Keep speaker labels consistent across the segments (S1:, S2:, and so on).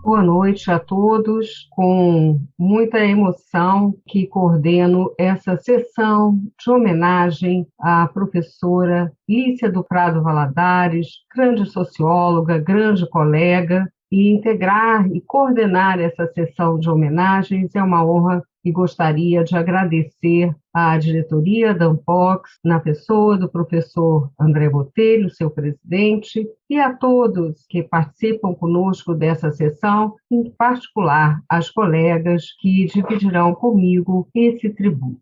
S1: Boa noite a todos. Com muita emoção que coordeno essa sessão de homenagem à professora Lícia do Prado Valadares, grande socióloga, grande colega, e integrar e coordenar essa sessão de homenagens é uma honra e gostaria de agradecer à diretoria da Ampox, na pessoa do professor André Botelho, seu presidente, e a todos que participam conosco dessa sessão, em particular as colegas que dividirão comigo esse tributo.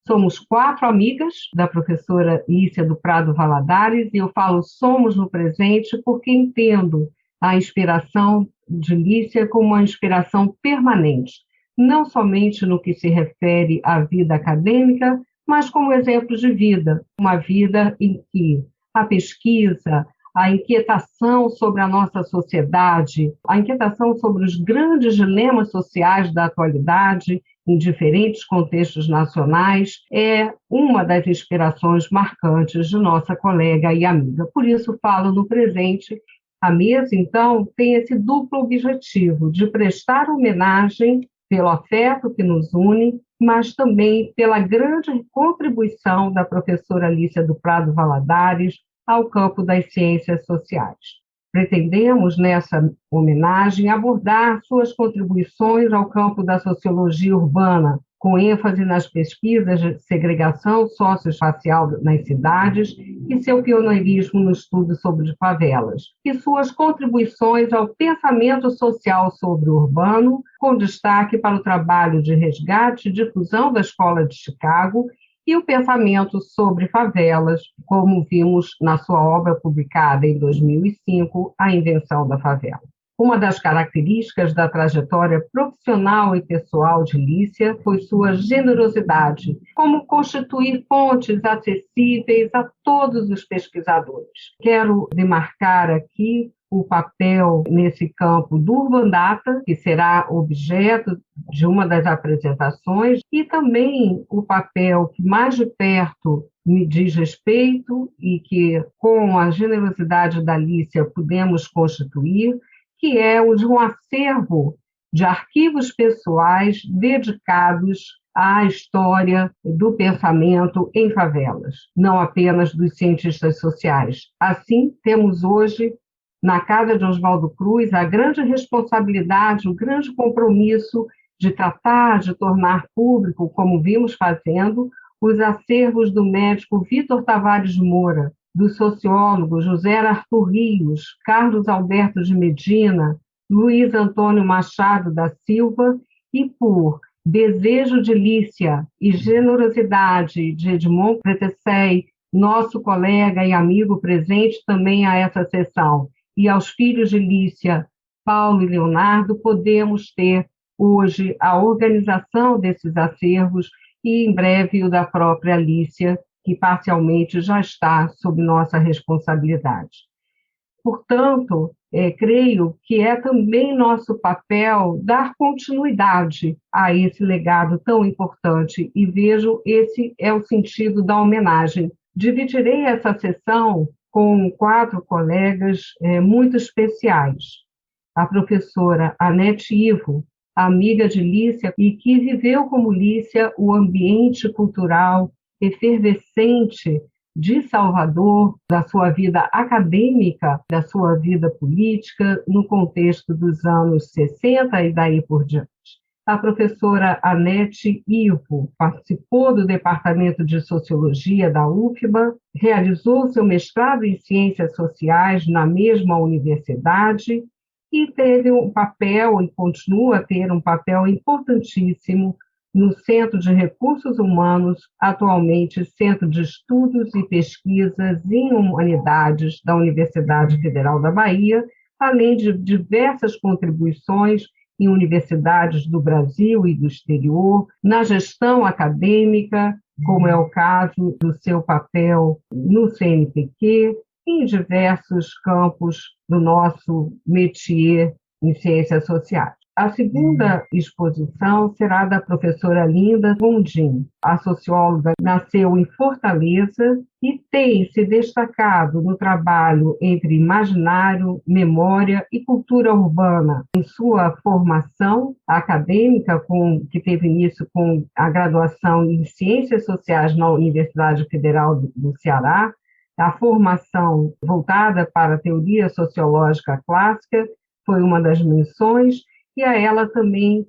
S1: Somos 4 amigas da professora Lícia do Prado Valadares, e eu falo somos no presente porque entendo a inspiração de Lícia como uma inspiração permanente, não somente no que se refere à vida acadêmica, mas como exemplo de vida, uma vida em que a pesquisa, a inquietação sobre a nossa sociedade, a inquietação sobre os grandes dilemas sociais da atualidade, em diferentes contextos nacionais, é uma das inspirações marcantes de nossa colega e amiga. Por isso, falo no presente. A mesa, então, tem esse duplo objetivo de prestar homenagem pelo afeto que nos une, mas também pela grande contribuição da professora Lícia do Prado Valadares ao campo das ciências sociais. Pretendemos, nessa homenagem, abordar suas contribuições ao campo da sociologia urbana, com ênfase nas pesquisas de segregação socioespacial nas cidades e seu pioneirismo no estudo sobre favelas, e suas contribuições ao pensamento social sobre o urbano, com destaque para o trabalho de resgate e difusão da Escola de Chicago e o pensamento sobre favelas, como vimos na sua obra publicada em 2005, A Invenção da Favela. Uma das características da trajetória profissional e pessoal de Lícia foi sua generosidade, como constituir fontes acessíveis a todos os pesquisadores. Quero demarcar aqui o papel nesse campo do Urban Data, que será objeto de uma das apresentações, e também o papel que mais de perto me diz respeito e que, com a generosidade da Lícia, pudemos constituir, que é o de um acervo de arquivos pessoais dedicados à história do pensamento em favelas, não apenas dos cientistas sociais. Assim, temos hoje, na Casa de Oswaldo Cruz, a grande responsabilidade, o grande compromisso de tratar, de tornar público, como vimos fazendo, os acervos do médico Vítor Tavares Moura, do sociólogo José Arthur Rios, Carlos Alberto de Medina, Luiz Antônio Machado da Silva, e por desejo de Lícia e generosidade de Edmond Pretessey, nosso colega e amigo presente também a essa sessão, e aos filhos de Lícia, Paulo e Leonardo, podemos ter hoje a organização desses acervos e, em breve, o da própria Lícia, que parcialmente já está sob nossa responsabilidade. Portanto, creio que é também nosso papel dar continuidade a esse legado tão importante, e vejo esse é o sentido da homenagem. Dividirei essa sessão com 4 colegas muito especiais. A professora Anete Ivo, amiga de Lícia, e que viveu como Lícia o ambiente cultural efervescente de Salvador, da sua vida acadêmica, da sua vida política, no contexto dos anos 60 e daí por diante. A professora Anete Ivo participou do Departamento de Sociologia da UFBA, realizou seu mestrado em Ciências Sociais na mesma universidade e teve um papel, e continua a ter um papel importantíssimo no Centro de Recursos Humanos, atualmente Centro de Estudos e Pesquisas em Humanidades da Universidade Federal da Bahia, além de diversas contribuições em universidades do Brasil e do exterior, na gestão acadêmica, como é o caso do seu papel no CNPq, em diversos campos do nosso métier em ciências sociais. A segunda exposição será da professora Linda Gondim. A socióloga nasceu em Fortaleza e tem se destacado no trabalho entre imaginário, memória e cultura urbana. Em sua formação acadêmica, que teve início com a graduação em Ciências Sociais na Universidade Federal do Ceará, a formação voltada para a teoria sociológica clássica foi uma das menções, e a ela também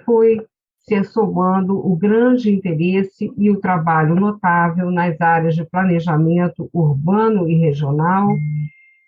S1: foi se somando o grande interesse e o trabalho notável nas áreas de planejamento urbano e regional,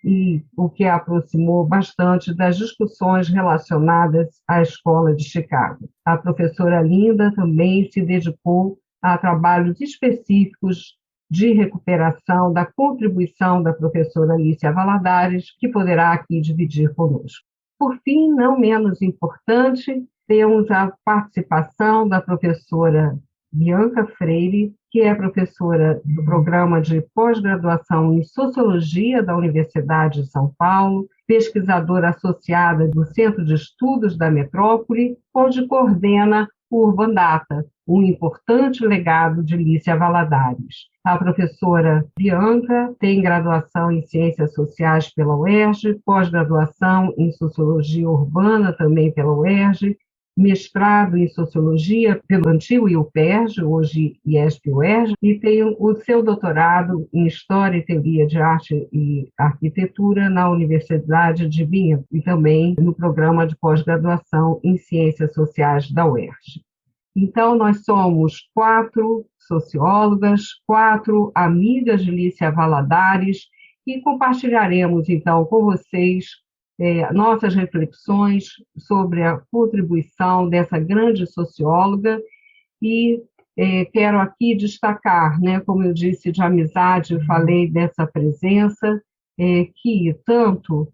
S1: e o que a aproximou bastante das discussões relacionadas à Escola de Chicago. A professora Linda também se dedicou a trabalhos específicos de recuperação da contribuição da professora Lícia Valadares, que poderá aqui dividir conosco. Por fim, não menos importante, temos a participação da professora Bianca Freire, que é professora do programa de pós-graduação em Sociologia da Universidade de São Paulo, pesquisadora associada do Centro de Estudos da Metrópole, onde coordena o Urban Data, um importante legado de Lícia Valadares. A professora Bianca tem graduação em Ciências Sociais pela UERJ, pós-graduação em Sociologia Urbana também pela UERJ, mestrado em Sociologia pelo antigo IUPERJ, hoje IESP-UERJ, e tem o seu doutorado em História e Teoria de Arte e Arquitetura na Universidade de Vinha, e também no programa de pós-graduação em Ciências Sociais da UERJ. Então, nós somos 4 sociólogas, 4 amigas de Lícia Valadares, e compartilharemos, então, com vocês nossas reflexões sobre a contribuição dessa grande socióloga, e quero aqui destacar, como eu disse, de amizade, falei dessa presença, que tanto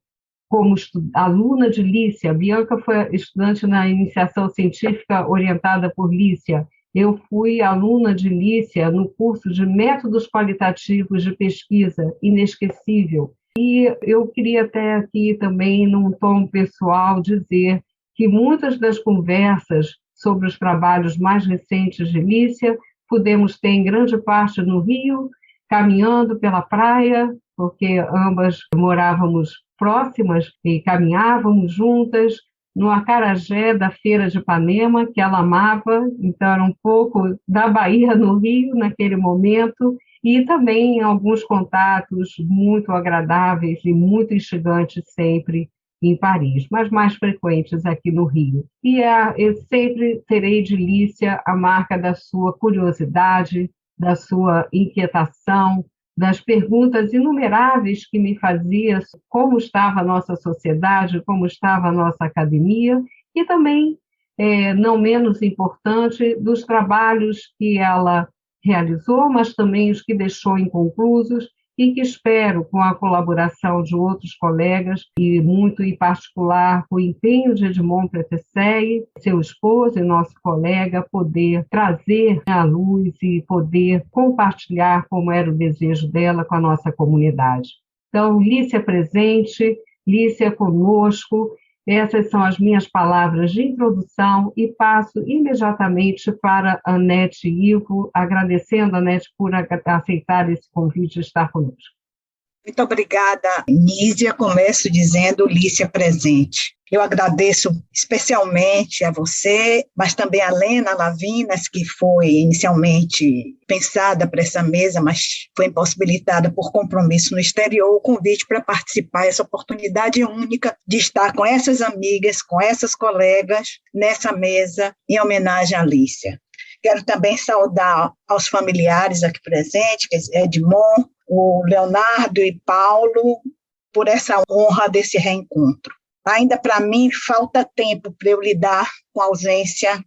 S1: como aluna de Lícia, Bianca foi estudante na iniciação científica orientada por Lícia, eu fui aluna de Lícia no curso de Métodos Qualitativos de Pesquisa, inesquecível. E eu queria até aqui também, num tom pessoal, dizer que muitas das conversas sobre os trabalhos mais recentes de Lícia pudemos ter em grande parte no Rio, caminhando pela praia, porque ambas morávamos próximas e caminhávamos juntas, no acarajé da Feira de Ipanema, que ela amava, então era um pouco da Bahia no Rio naquele momento, e também alguns contatos muito agradáveis e muito instigantes sempre em Paris, mas mais frequentes aqui no Rio. E eu sempre terei de Lícia a marca da sua curiosidade, da sua inquietação, das perguntas inumeráveis que me fazia como estava a nossa sociedade, como estava a nossa academia, e também, não menos importante, dos trabalhos que ela realizou, mas também os que deixou inconclusos, e que espero, com a colaboração de outros colegas, e muito em particular com o empenho de Edmond Pretessey, seu esposo e nosso colega, poder trazer à luz e poder compartilhar como era o desejo dela com a nossa comunidade. Então, Lícia presente, Lícia conosco. Essas são as minhas palavras de introdução e passo imediatamente para a Anete Ivo, agradecendo a Anete por aceitar esse convite de estar conosco.
S2: Muito obrigada, Nízia. Começo dizendo Lícia presente. Eu agradeço especialmente a você, mas também a Lena Lavinas, que foi inicialmente pensada para essa mesa, mas foi impossibilitada por compromisso no exterior, o convite para participar, essa oportunidade única de estar com essas amigas, com essas colegas, nessa mesa, em homenagem à Lícia. Quero também saudar aos familiares aqui presentes, Edmond, o Leonardo e Paulo, por essa honra desse reencontro. Ainda para mim falta tempo para eu lidar com a ausência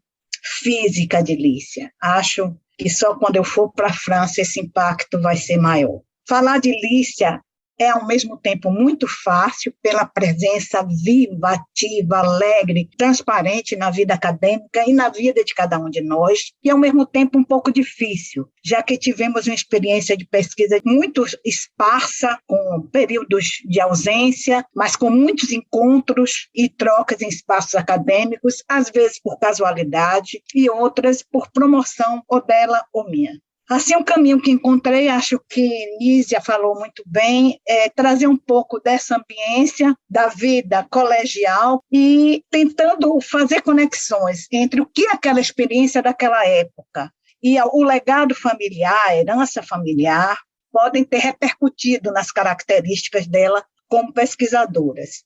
S2: física de Lícia. Acho que só quando eu for para a França esse impacto vai ser maior. Falar de Lícia é, ao mesmo tempo, muito fácil, pela presença viva, ativa, alegre, transparente na vida acadêmica e na vida de cada um de nós, e, ao mesmo tempo, um pouco difícil, já que tivemos uma experiência de pesquisa muito esparsa, com períodos de ausência, mas com muitos encontros e trocas em espaços acadêmicos, às vezes por casualidade e outras por promoção ou dela ou minha. Assim, um caminho que encontrei, acho que Nízia falou muito bem, é trazer um pouco dessa ambiência da vida colegial e tentando fazer conexões entre o que é aquela experiência daquela época e o legado familiar, a herança familiar, podem ter repercutido nas características dela como pesquisadoras.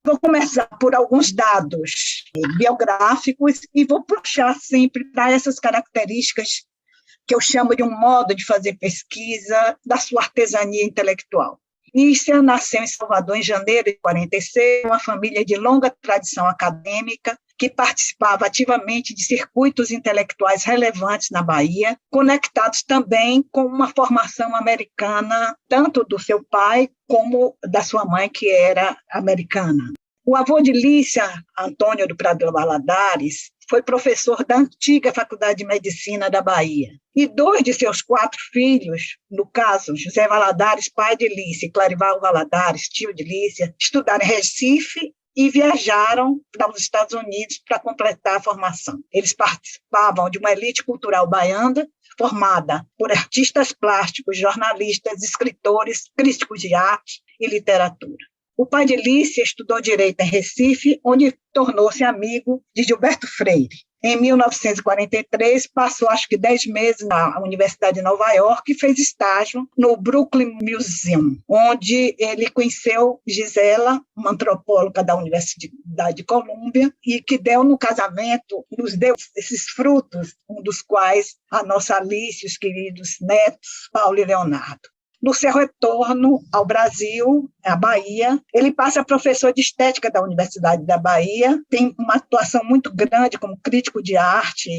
S2: Vou começar por alguns dados biográficos e vou puxar sempre para essas características que eu chamo de um modo de fazer pesquisa, da sua artesania intelectual. Lícia nasceu em Salvador em janeiro de 1946, uma família de longa tradição acadêmica, que participava ativamente de circuitos intelectuais relevantes na Bahia, conectados também com uma formação americana, tanto do seu pai como da sua mãe, que era americana. O avô de Lícia, Antônio do Prado Valadares, foi professor da antiga Faculdade de Medicina da Bahia. E 2 de seus 4 filhos, no caso, José Valadares, pai de Lícia, e Clarival Valadares, tio de Lícia, estudaram em Recife e viajaram para os Estados Unidos para completar a formação. Eles participavam de uma elite cultural baiana, formada por artistas plásticos, jornalistas, escritores, críticos de arte e literatura. O pai de Lícia estudou Direito em Recife, onde tornou-se amigo de Gilberto Freire. Em 1943, passou acho que 10 meses na Universidade de Nova York e fez estágio no Brooklyn Museum, onde ele conheceu Gisela, uma antropóloga da Universidade de Colômbia, e que deu no casamento, nos deu esses frutos, um dos quais a nossa Alice, os queridos netos, Paulo e Leonardo. No seu retorno ao Brasil, à Bahia, ele passa a professor de estética da Universidade da Bahia, tem uma atuação muito grande como crítico de arte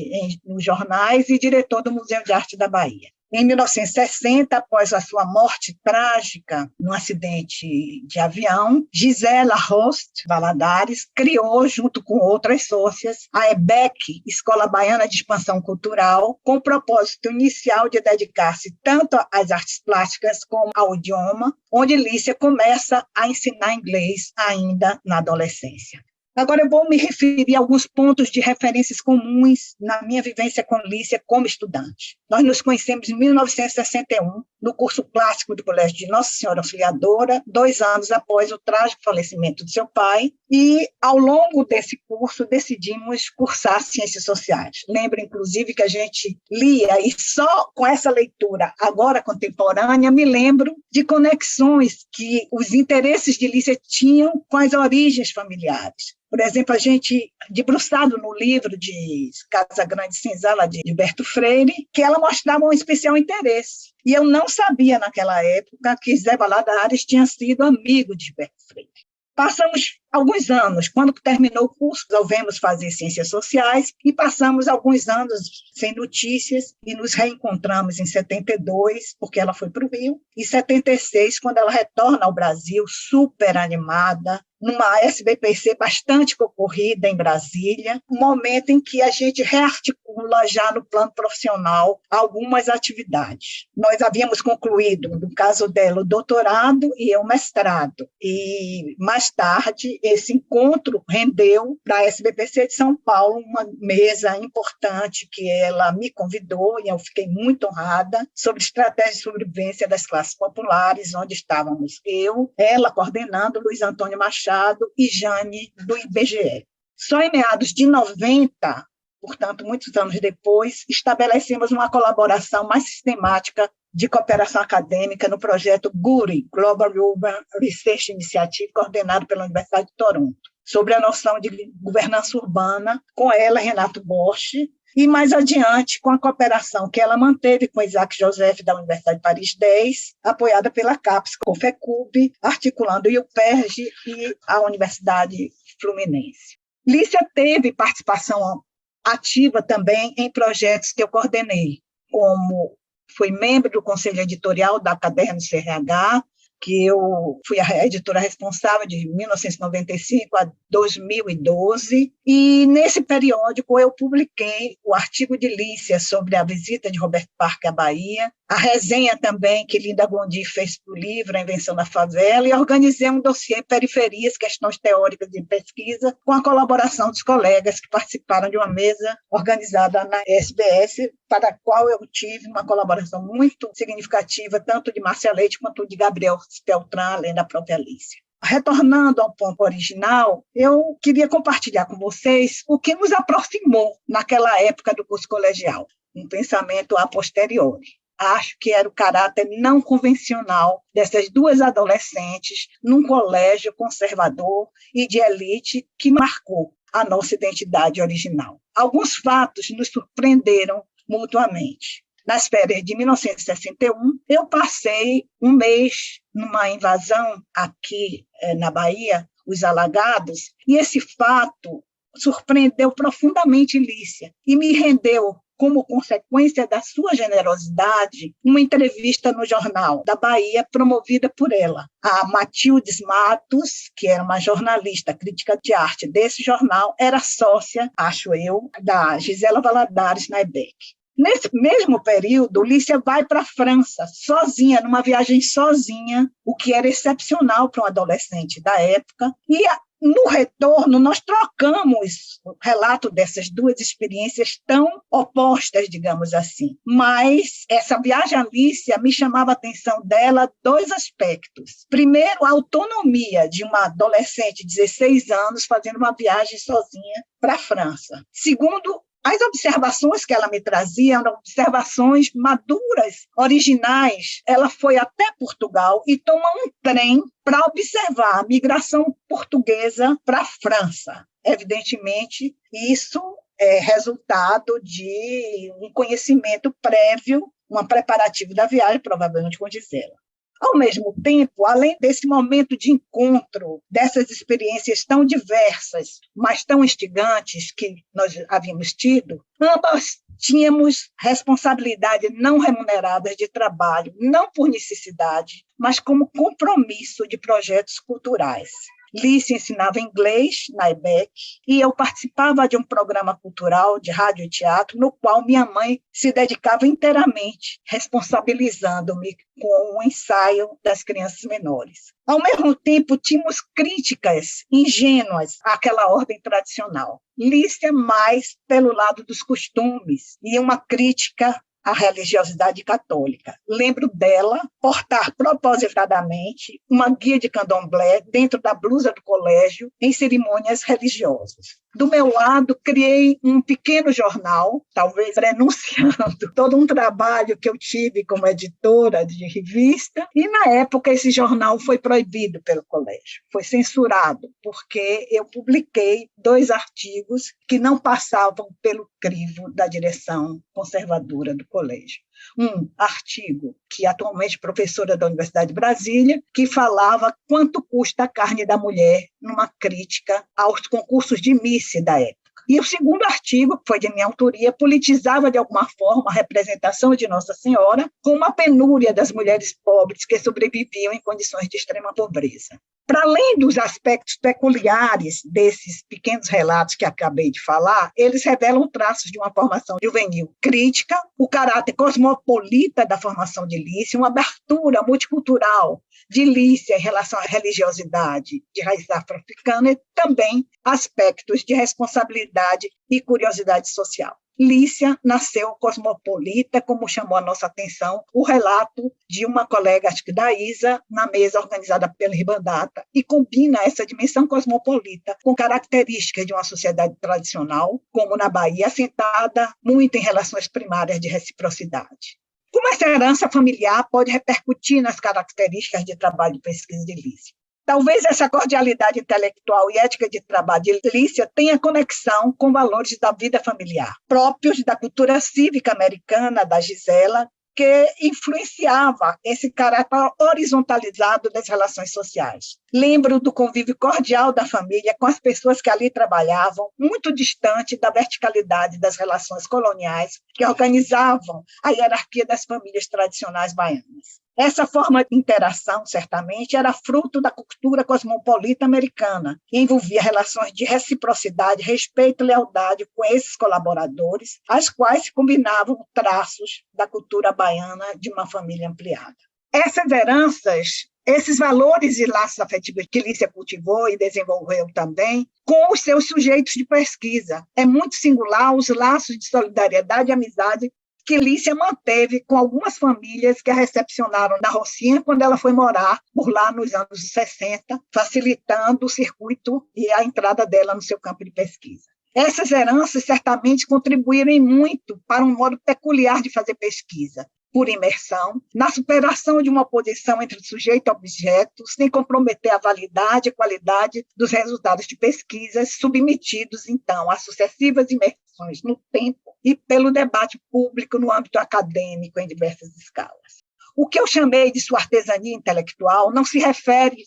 S2: nos jornais e diretor do Museu de Arte da Bahia. Em 1960, após a sua morte trágica num acidente de avião, Gisela Rost Valadares criou, junto com outras sócias, a EBEC, Escola Baiana de Expansão Cultural, com o propósito inicial de dedicar-se tanto às artes plásticas como ao idioma, onde Lícia começa a ensinar inglês ainda na adolescência. Agora eu vou me referir a alguns pontos de referências comuns na minha vivência com Lícia como estudante. Nós nos conhecemos em 1961, no curso clássico do Colégio de Nossa Senhora Auxiliadora, 2 anos após o trágico falecimento de seu pai, e ao longo desse curso decidimos cursar Ciências Sociais. Lembro, inclusive, que a gente lia, e só com essa leitura, agora contemporânea, me lembro de conexões que os interesses de Lícia tinham com as origens familiares. Por exemplo, a gente, debruçado no livro de Casa Grande e Senzala, de Gilberto Freire, que ela mostrava um especial interesse. E eu não sabia, naquela época, que Zé Valadares tinha sido amigo de Gilberto Freire. Passamos alguns anos, quando terminou o curso, resolvemos fazer Ciências Sociais e passamos alguns anos sem notícias e nos reencontramos em 72, porque ela foi para o Rio, e 76, quando ela retorna ao Brasil, super animada, numa SBPC bastante concorrida em Brasília, um momento em que a gente rearticula já no plano profissional algumas atividades. Nós havíamos concluído, no caso dela, o doutorado e eu o mestrado, e mais tarde esse encontro rendeu para a SBPC de São Paulo uma mesa importante que ela me convidou, e eu fiquei muito honrada, sobre estratégia de sobrevivência das classes populares, onde estávamos eu, ela coordenando, Luiz Antônio Machado e Jane, do IBGE. Só em meados de 90, portanto, muitos anos depois, estabelecemos uma colaboração mais sistemática de cooperação acadêmica no projeto GURI, Global Urban Research Initiative, coordenado pela Universidade de Toronto, sobre a noção de governança urbana, com ela, Renato Bosch, e mais adiante com a cooperação que ela manteve com Isaac Joseph, da Universidade de Paris 10, apoiada pela CAPES, com o FECUB, articulando o IUPERJ e a Universidade Fluminense. Lícia teve participação ativa também em projetos que eu coordenei, como foi membro do Conselho Editorial da Caderno CRH, que eu fui a editora responsável de 1995 a 2012, e nesse periódico eu publiquei o artigo de Lícia sobre a visita de Roberto Parque à Bahia, a resenha também que Linda Gondi fez para o livro A Invenção da Favela, e organizei um dossiê Periferias, Questões Teóricas de Pesquisa, com a colaboração dos colegas que participaram de uma mesa organizada na SBS, para a qual eu tive uma colaboração muito significativa, tanto de Márcia Leite quanto de Gabriel Peltran, além da própria Lícia. Retornando ao ponto original, eu queria compartilhar com vocês o que nos aproximou naquela época do curso colegial, um pensamento a posteriori. Acho que era o caráter não convencional dessas duas adolescentes num colégio conservador e de elite que marcou a nossa identidade original. Alguns fatos nos surpreenderam mutuamente. Nas férias de 1961, eu passei um mês numa invasão aqui na Bahia, os Alagados, e esse fato surpreendeu profundamente Lícia e me rendeu, como consequência da sua generosidade, uma entrevista no Jornal da Bahia, promovida por ela. A Matildes Matos, que era uma jornalista, crítica de arte desse jornal, era sócia, acho eu, da Gisela Valadares na EBEC. Nesse mesmo período, Lícia vai para a França, sozinha, numa viagem sozinha, o que era excepcional para um adolescente da época, e no retorno, nós trocamos o relato dessas duas experiências tão opostas, digamos assim. Mas essa viagem à Lícia me chamava a atenção dela dois aspectos. Primeiro, a autonomia de uma adolescente de 16 anos fazendo uma viagem sozinha para a França. Segundo, as observações que ela me trazia eram observações maduras, originais. Ela foi até Portugal e tomou um trem para observar a migração portuguesa para a França. Evidentemente, isso é resultado de um conhecimento prévio, um preparativo da viagem, provavelmente com Gisela. Ao mesmo tempo, além desse momento de encontro, dessas experiências tão diversas, mas tão instigantes que nós havíamos tido, ambas tínhamos responsabilidade não remuneradas de trabalho, não por necessidade, mas como compromisso de projetos culturais. Lícia ensinava inglês na EBEC e eu participava de um programa cultural de rádio e teatro no qual minha mãe se dedicava inteiramente, responsabilizando-me com o ensaio das crianças menores. Ao mesmo tempo, tínhamos críticas ingênuas àquela ordem tradicional. Lícia mais pelo lado dos costumes e uma crítica à religiosidade católica. Lembro dela portar propositadamente uma guia de candomblé dentro da blusa do colégio em cerimônias religiosas. Do meu lado, criei um pequeno jornal, talvez renunciando todo um trabalho que eu tive como editora de revista, e na época esse jornal foi proibido pelo colégio, foi censurado, porque eu publiquei 2 artigos que não passavam pelo crivo da direção conservadora do colégio. Um artigo que atualmente é professora da Universidade de Brasília, que falava quanto custa a carne da mulher numa crítica aos concursos de Miss da época. E o segundo artigo, que foi de minha autoria, politizava de alguma forma a representação de Nossa Senhora com uma penúria das mulheres pobres que sobreviviam em condições de extrema pobreza. Para além dos aspectos peculiares desses pequenos relatos que acabei de falar, eles revelam traços de uma formação juvenil crítica, o caráter cosmopolita da formação de Lícia, uma abertura multicultural de Lícia em relação à religiosidade de raiz afro-africana e também aspectos de responsabilidade e curiosidade social. Lícia nasceu cosmopolita, como chamou a nossa atenção o relato de uma colega, acho que da Isa, na mesa organizada pela Ribandata, e combina essa dimensão cosmopolita com características de uma sociedade tradicional, como na Bahia, assentada muito em relações primárias de reciprocidade. Como essa herança familiar pode repercutir nas características de trabalho e pesquisa de Lícia? Talvez essa cordialidade intelectual e ética de trabalho de Lícia tenha conexão com valores da vida familiar, próprios da cultura cívica americana da Gisela, que influenciava esse caráter horizontalizado das relações sociais. Lembro do convívio cordial da família com as pessoas que ali trabalhavam, muito distante da verticalidade das relações coloniais que organizavam a hierarquia das famílias tradicionais baianas. Essa forma de interação, certamente, era fruto da cultura cosmopolita americana, e envolvia relações de reciprocidade, respeito e lealdade com esses colaboradores, às quais se combinavam traços da cultura baiana de uma família ampliada. Essas heranças, esses valores e laços afetivos que Lícia cultivou e desenvolveu também com os seus sujeitos de pesquisa. É muito singular os laços de solidariedade e amizade que Lícia manteve com algumas famílias que a recepcionaram na Rocinha quando ela foi morar por lá nos anos 60, facilitando o circuito e a entrada dela no seu campo de pesquisa. Essas heranças certamente contribuíram muito para um modo peculiar de fazer pesquisa, por imersão, na superação de uma oposição entre sujeito e objeto, sem comprometer a validade e qualidade dos resultados de pesquisas, submetidos, então, a sucessivas imersões no tempo e pelo debate público no âmbito acadêmico em diversas escalas. O que eu chamei de sua artesania intelectual não se refere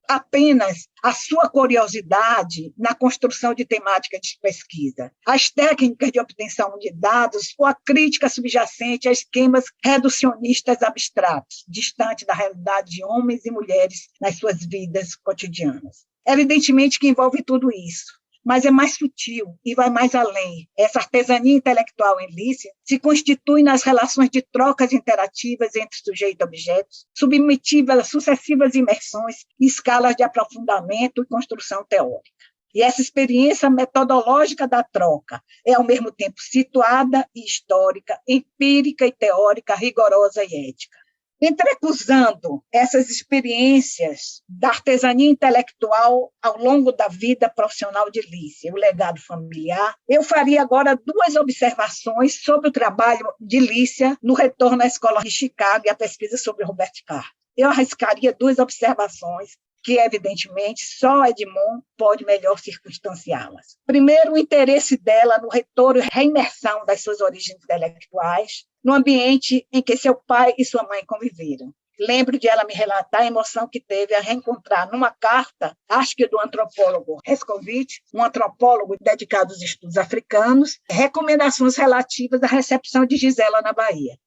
S2: apenas à sua curiosidade na construção de temática de pesquisa, às técnicas de obtenção de dados ou à crítica subjacente a esquemas reducionistas abstratos, distantes da realidade de homens e mulheres nas suas vidas cotidianas. Evidentemente que envolve tudo isso, mas é mais sutil e vai mais além. Essa artesania intelectual em Lícia se constitui nas relações de trocas interativas entre sujeito e objetos, submetível a sucessivas imersões e escalas de aprofundamento e construção teórica. E essa experiência metodológica da troca é, ao mesmo tempo, situada e histórica, empírica e teórica, rigorosa e ética. Entrecruzando essas experiências da artesania intelectual ao longo da vida profissional de Lícia, o legado familiar, eu faria agora 2 observações sobre o trabalho de Lícia no retorno à escola de Chicago e a pesquisa sobre Robert Park. Eu arriscaria 2 observações que, evidentemente, só Edmond pode melhor circunstanciá-las. Primeiro, o interesse dela no retorno e reimersão das suas origens intelectuais, no ambiente em que seu pai e sua mãe conviveram. Lembro de ela me relatar a emoção que teve a reencontrar numa carta, acho que do antropólogo Rescovitch, um antropólogo dedicado aos estudos africanos, recomendações relativas à recepção de Gisela na Bahia.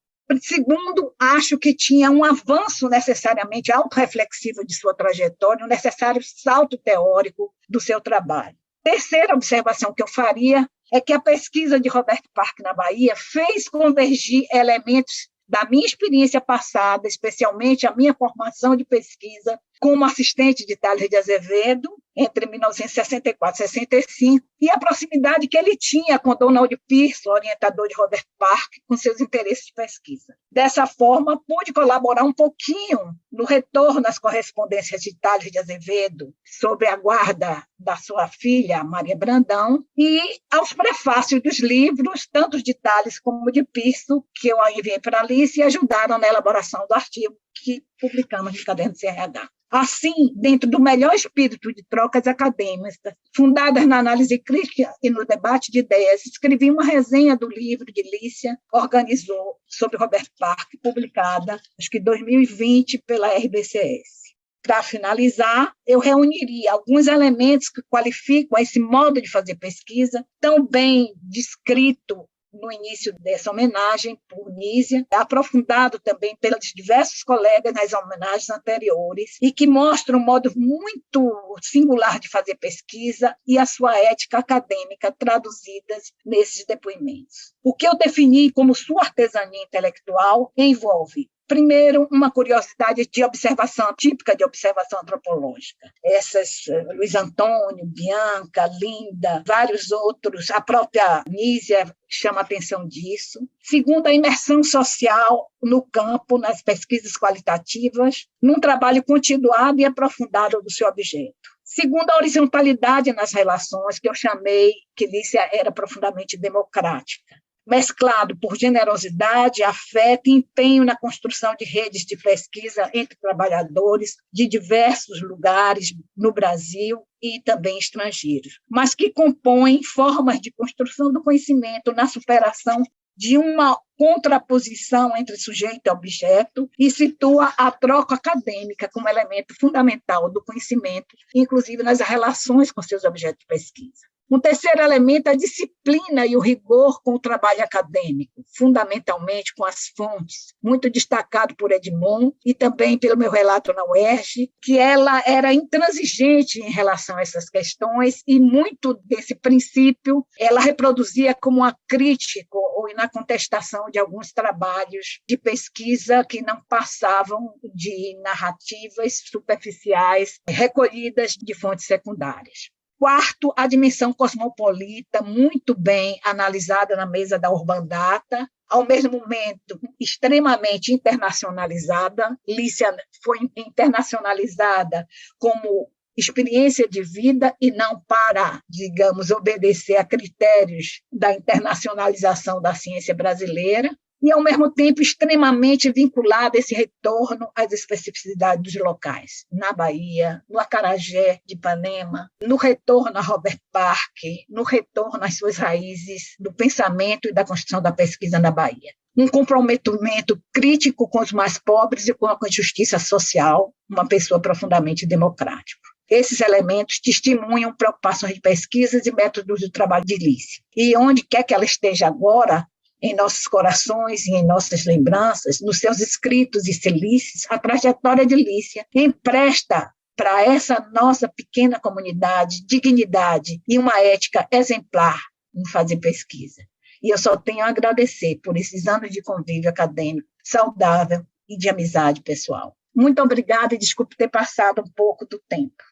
S2: Segundo, acho que tinha um avanço necessariamente autorreflexivo de sua trajetória, um necessário salto teórico do seu trabalho. Terceira observação que eu faria é que a pesquisa de Robert Park na Bahia fez convergir elementos da minha experiência passada, especialmente a minha formação de pesquisa como assistente de Tales de Azevedo, entre 1964 e 65, e a proximidade que ele tinha com Donald Pearson, orientador de Robert Park, com seus interesses de pesquisa. Dessa forma, pude colaborar um pouquinho no retorno às correspondências de Tales de Azevedo sobre a guarda da sua filha, Maria Brandão, e aos prefácios dos livros, tanto de Tales como de Pearson, que eu enviei para a Alice e ajudaram na elaboração do artigo que publicamos no Caderno CRH. Assim, dentro do melhor espírito de trocas acadêmicas, fundadas na análise crítica e no debate de ideias, escrevi uma resenha do livro de Lícia, organizou sobre Robert Park, publicada, acho que em 2020, pela RBCS. Para finalizar, eu reuniria alguns elementos que qualificam esse modo de fazer pesquisa, tão bem descrito no início dessa homenagem por Nízia, aprofundado também pelos diversos colegas nas homenagens anteriores, e que mostra um modo muito singular de fazer pesquisa e a sua ética acadêmica traduzidas nesses depoimentos. O que eu defini como sua artesania intelectual envolve, primeiro, uma curiosidade de observação, típica de observação antropológica. Essas, Luiz Antônio, Bianca, Linda, vários outros, a própria Nízia chama a atenção disso. Segundo, a imersão social no campo, nas pesquisas qualitativas, num trabalho continuado e aprofundado do seu objeto. Segundo, a horizontalidade nas relações, que eu chamei, que Lícia era profundamente democrática, mesclado por generosidade, afeto e empenho na construção de redes de pesquisa entre trabalhadores de diversos lugares no Brasil e também estrangeiros, mas que compõem formas de construção do conhecimento na superação de uma contraposição entre sujeito e objeto e situa a troca acadêmica como elemento fundamental do conhecimento, inclusive nas relações com seus objetos de pesquisa. Um terceiro elemento é a disciplina e o rigor com o trabalho acadêmico, fundamentalmente com as fontes, muito destacado por Edmond e também pelo meu relato na UERJ, que ela era intransigente em relação a essas questões e muito desse princípio ela reproduzia como uma crítica ou na contestação de alguns trabalhos de pesquisa que não passavam de narrativas superficiais recolhidas de fontes secundárias. Quarto, a dimensão cosmopolita, muito bem analisada na mesa da Urban Data, ao mesmo momento extremamente internacionalizada. Lícia foi internacionalizada como experiência de vida e não para, digamos, obedecer a critérios da internacionalização da ciência brasileira. E, ao mesmo tempo, extremamente vinculada a esse retorno às especificidades dos locais, na Bahia, no acarajé de Ipanema, no retorno a Robert Park, no retorno às suas raízes do pensamento e da construção da pesquisa na Bahia. Um comprometimento crítico com os mais pobres e com a justiça social, uma pessoa profundamente democrática. Esses elementos testemunham preocupações de pesquisas e métodos do trabalho de Lícia. E onde quer que ela esteja agora, em nossos corações e em nossas lembranças, nos seus escritos e cilícios, a trajetória de Lícia empresta para essa nossa pequena comunidade dignidade e uma ética exemplar em fazer pesquisa. E eu só tenho a agradecer por esses anos de convívio acadêmico saudável e de amizade pessoal. Muito obrigada e desculpe ter passado um pouco do tempo.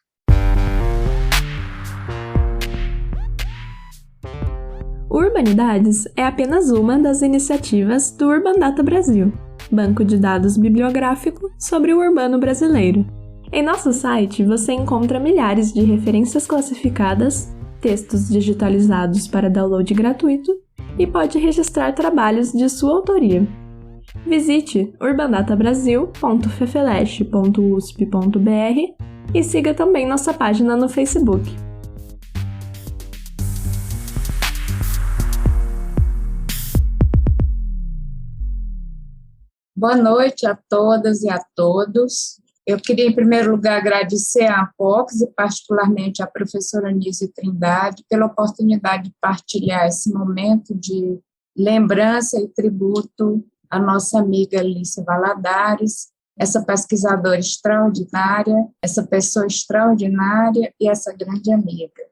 S3: Urbanidades é apenas uma das iniciativas do Urban Data Brasil, banco de dados bibliográfico sobre o urbano brasileiro. Em nosso site você encontra milhares de referências classificadas, textos digitalizados para download gratuito e pode registrar trabalhos de sua autoria. Visite urbandatabrasil.fefeleste.usp.br e siga também nossa página no Facebook.
S4: Boa noite a todas e a todos. Eu queria, em primeiro lugar, agradecer à Ampox e particularmente à professora Nízia Trindade pela oportunidade de partilhar esse momento de lembrança e tributo à nossa amiga Lícia Valadares, essa pesquisadora extraordinária, essa pessoa extraordinária e essa grande amiga.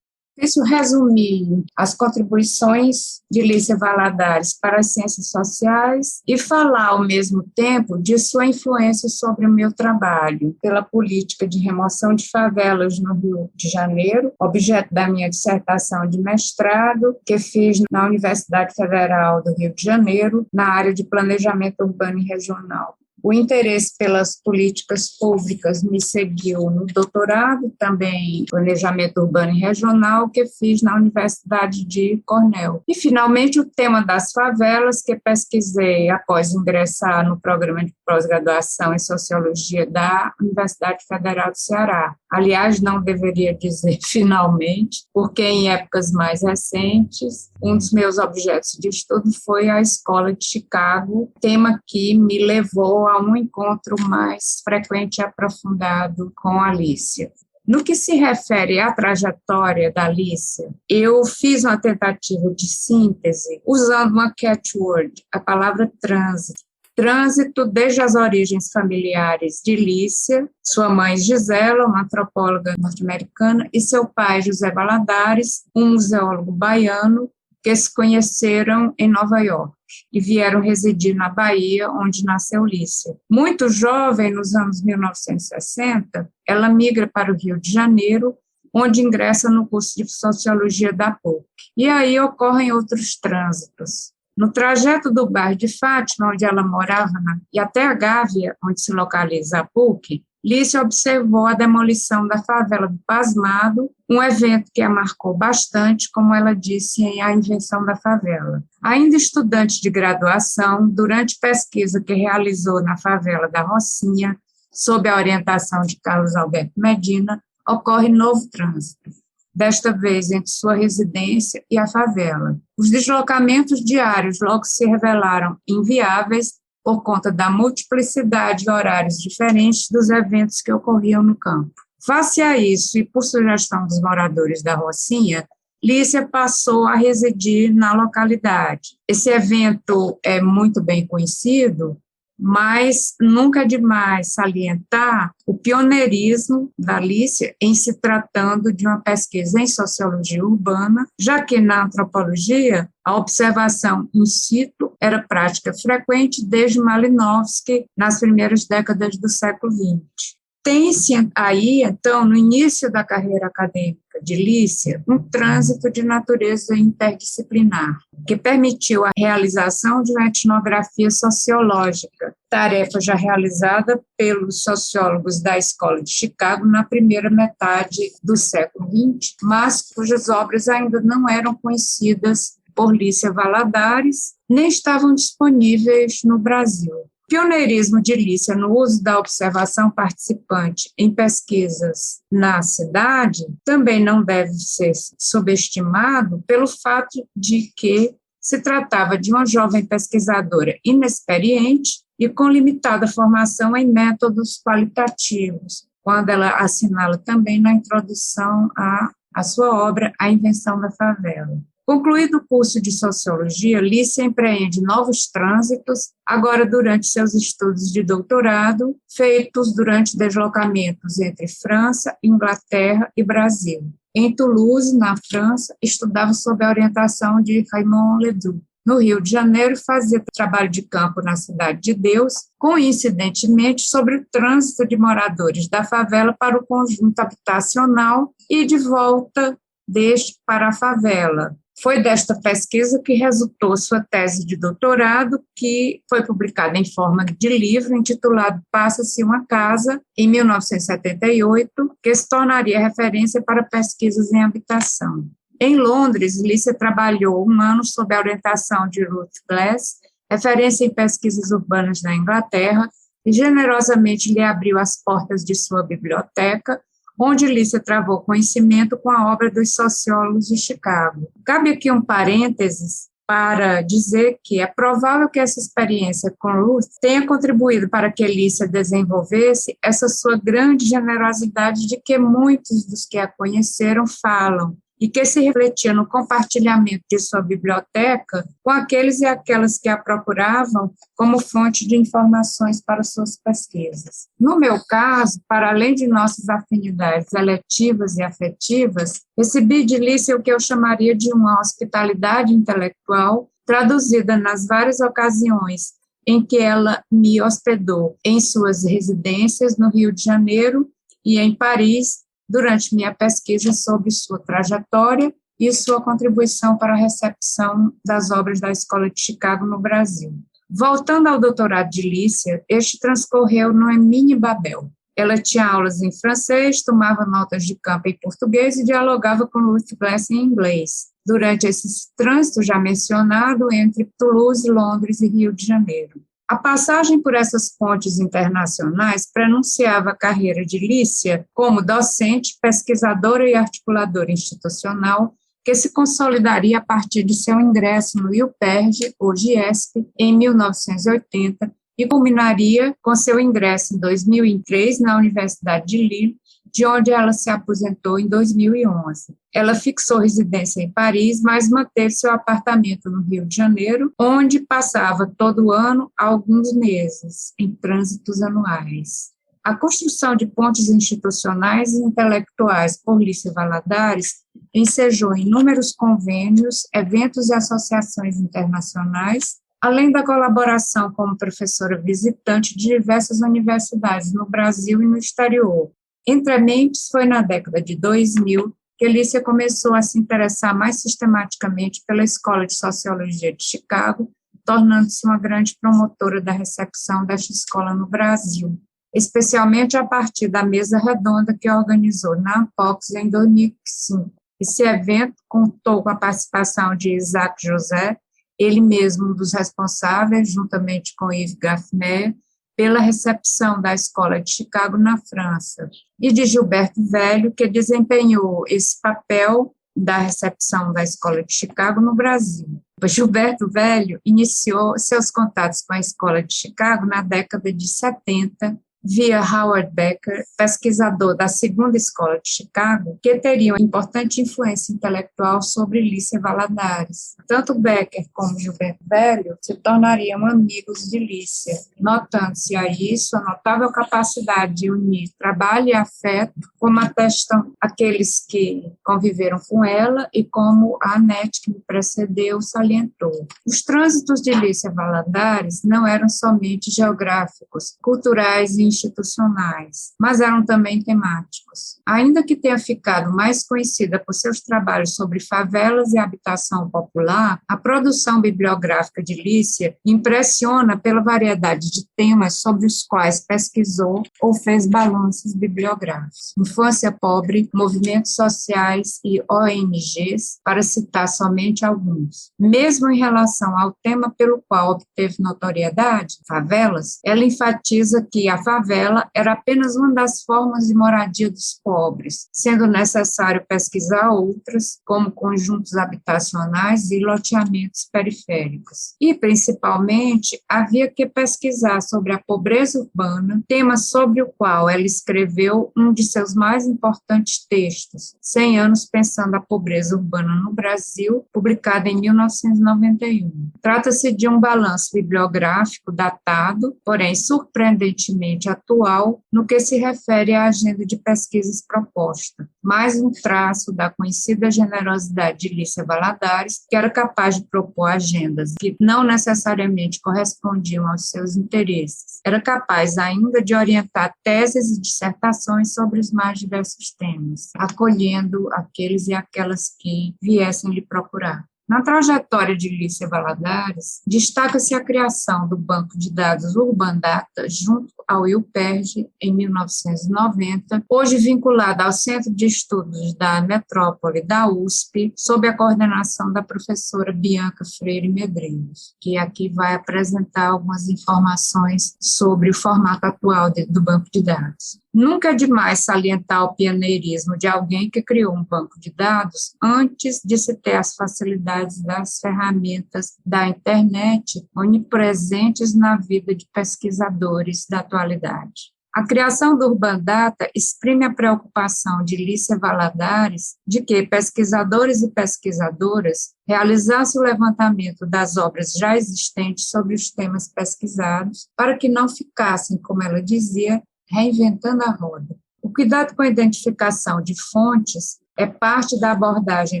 S4: Isso resumir as contribuições de Lícia Valadares para as ciências sociais e falar, ao mesmo tempo, de sua influência sobre o meu trabalho, pela política de remoção de favelas no Rio de Janeiro, objeto da minha dissertação de mestrado, que fiz na Universidade Federal do Rio de Janeiro, na área de planejamento urbano e regional. O interesse pelas políticas públicas me seguiu no doutorado, também planejamento urbano e regional, que fiz na Universidade de Cornell. E, finalmente, o tema das favelas, que pesquisei após ingressar no programa de pós-graduação em Sociologia da Universidade Federal do Ceará. Aliás, não deveria dizer finalmente, porque em épocas mais recentes, um dos meus objetos de estudo foi a Escola de Chicago, tema que me levou a um encontro mais frequente e aprofundado com a Lícia. No que se refere à trajetória da Lícia, eu fiz uma tentativa de síntese usando uma catchword, a palavra trânsito. Trânsito desde as origens familiares de Lícia, sua mãe Gisela, uma antropóloga norte-americana, e seu pai José Valadares, um museólogo baiano, que se conheceram em Nova York e vieram residir na Bahia, onde nasceu Lícia. Muito jovem, nos anos 1960, ela migra para o Rio de Janeiro, onde ingressa no curso de Sociologia da PUC. E aí ocorrem outros trânsitos. No trajeto do bairro de Fátima, onde ela morava, e até a Gávea, onde se localiza a PUC, Lícia observou a demolição da favela do Pasmado, um evento que a marcou bastante, como ela disse, em A Invenção da Favela. Ainda estudante de graduação, durante pesquisa que realizou na favela da Rocinha, sob a orientação de Carlos Alberto Medina, ocorre novo trânsito, desta vez entre sua residência e a favela. Os deslocamentos diários logo se revelaram inviáveis por conta da multiplicidade de horários diferentes dos eventos que ocorriam no campo. Face a isso, e por sugestão dos moradores da Rocinha, Lícia passou a residir na localidade. Esse evento é muito bem conhecido, mas nunca é demais salientar o pioneirismo da Lícia em se tratando de uma pesquisa em sociologia urbana, já que na antropologia a observação in situ era prática frequente desde Malinowski nas primeiras décadas do século XX. Tem-se aí, então, no início da carreira acadêmica de Lícia, um trânsito de natureza interdisciplinar, que permitiu a realização de uma etnografia sociológica, tarefa já realizada pelos sociólogos da Escola de Chicago na primeira metade do século XX, mas cujas obras ainda não eram conhecidas por Lícia Valadares, nem estavam disponíveis no Brasil. O pioneirismo de Lícia no uso da observação participante em pesquisas na cidade também não deve ser subestimado pelo fato de que se tratava de uma jovem pesquisadora inexperiente e com limitada formação em métodos qualitativos, quando ela assinala também na introdução à sua obra A Invenção da Favela. Concluído o curso de Sociologia, Lícia empreende novos trânsitos, agora durante seus estudos de doutorado, feitos durante deslocamentos entre França, Inglaterra e Brasil. Em Toulouse, na França, estudava sob a orientação de Raymond Ledoux. No Rio de Janeiro, fazia trabalho de campo na Cidade de Deus, coincidentemente sobre o trânsito de moradores da favela para o conjunto habitacional e de volta deste para a favela. Foi desta pesquisa que resultou sua tese de doutorado, que foi publicada em forma de livro intitulado Passa-se uma Casa, em 1978, que se tornaria referência para pesquisas em habitação. Em Londres, Lícia trabalhou 1 ano sob a orientação de Ruth Glass, referência em pesquisas urbanas na Inglaterra, e generosamente lhe abriu as portas de sua biblioteca, onde Lícia travou conhecimento com a obra dos sociólogos de Chicago. Cabe aqui um parênteses para dizer que é provável que essa experiência com Ruth tenha contribuído para que Lícia desenvolvesse essa sua grande generosidade de que muitos dos que a conheceram falam, e que se refletia no compartilhamento de sua biblioteca com aqueles e aquelas que a procuravam como fonte de informações para suas pesquisas. No meu caso, para além de nossas afinidades eletivas e afetivas, recebi de Lícia o que eu chamaria de uma hospitalidade intelectual, traduzida nas várias ocasiões em que ela me hospedou em suas residências no Rio de Janeiro e em Paris, durante minha pesquisa sobre sua trajetória e sua contribuição para a recepção das obras da Escola de Chicago no Brasil. Voltando ao doutorado de Lícia, este transcorreu no Emine Babel. Ela tinha aulas em francês, tomava notas de campo em português e dialogava com Ruth Glass em inglês, durante esse trânsito já mencionado entre Toulouse, Londres e Rio de Janeiro. A passagem por essas pontes internacionais prenunciava a carreira de Lícia como docente, pesquisadora e articuladora institucional, que se consolidaria a partir de seu ingresso no UPERJ, hoje IESP, em 1980, e culminaria com seu ingresso em 2003 na Universidade de Lille, de onde ela se aposentou em 2011. Ela fixou residência em Paris, mas manteve seu apartamento no Rio de Janeiro, onde passava todo ano alguns meses, em trânsitos anuais. A construção de pontes institucionais e intelectuais por Lícia Valadares ensejou inúmeros convênios, eventos e associações internacionais, além da colaboração como professora visitante de diversas universidades no Brasil e no exterior. Entre mentes, foi na década de 2000 que Lícia começou a se interessar mais sistematicamente pela Escola de Sociologia de Chicago, tornando-se uma grande promotora da recepção desta escola no Brasil, especialmente a partir da mesa redonda que organizou na Ampox em 2005. Esse evento contou com a participação de Isaac José, ele mesmo um dos responsáveis, juntamente com Yves Gaffner, pela recepção da Escola de Chicago na França, e de Gilberto Velho, que desempenhou esse papel da recepção da Escola de Chicago no Brasil. Gilberto Velho iniciou seus contatos com a Escola de Chicago na década de 70, via Howard Becker, pesquisador da Segunda Escola de Chicago, que teria uma importante influência intelectual sobre Lícia Valadares. Tanto Becker como Gilberto Velho se tornariam amigos de Lícia, notando-se a isso a notável capacidade de unir trabalho e afeto, como atestam aqueles que conviveram com ela e como a Anete, que me precedeu, salientou. Os trânsitos de Lícia Valadares não eram somente geográficos, culturais e institucionais, mas eram também temáticos. Ainda que tenha ficado mais conhecida por seus trabalhos sobre favelas e habitação popular, a produção bibliográfica de Lícia impressiona pela variedade de temas sobre os quais pesquisou ou fez balanços bibliográficos. Infância pobre, movimentos sociais e ONGs, para citar somente alguns. Mesmo em relação ao tema pelo qual obteve notoriedade, favelas, ela enfatiza que a favela era apenas uma das formas de moradia dos pobres, sendo necessário pesquisar outras, como conjuntos habitacionais e loteamentos periféricos. E, principalmente, havia que pesquisar sobre a pobreza urbana, tema sobre o qual ela escreveu um de seus mais importantes textos, 100 anos pensando a pobreza urbana no Brasil, publicado em 1991. Trata-se de um balanço bibliográfico datado, porém surpreendentemente atual, no que se refere à agenda de pesquisas proposta. Mais um traço da conhecida generosidade de Lícia Valadares, que era capaz de propor agendas que não necessariamente correspondiam aos seus interesses. Era capaz ainda de orientar teses e dissertações sobre os mais diversos temas, acolhendo aqueles e aquelas que viessem lhe procurar. Na trajetória de Lícia Valadares, destaca-se a criação do Banco de Dados Urbandata junto ao IUPERJ em 1990, hoje vinculado ao Centro de Estudos da Metrópole da USP, sob a coordenação da professora Bianca Freire Medeiros, que aqui vai apresentar algumas informações sobre o formato atual do banco de dados. Nunca é demais salientar o pioneirismo de alguém que criou um banco de dados antes de se ter as facilidades das ferramentas da internet onipresentes na vida de pesquisadores da atualidade. A criação do Urbandata exprime a preocupação de Lícia Valadares de que pesquisadores e pesquisadoras realizassem o levantamento das obras já existentes sobre os temas pesquisados para que não ficassem, como ela dizia, reinventando a roda. O cuidado com a identificação de fontes é parte da abordagem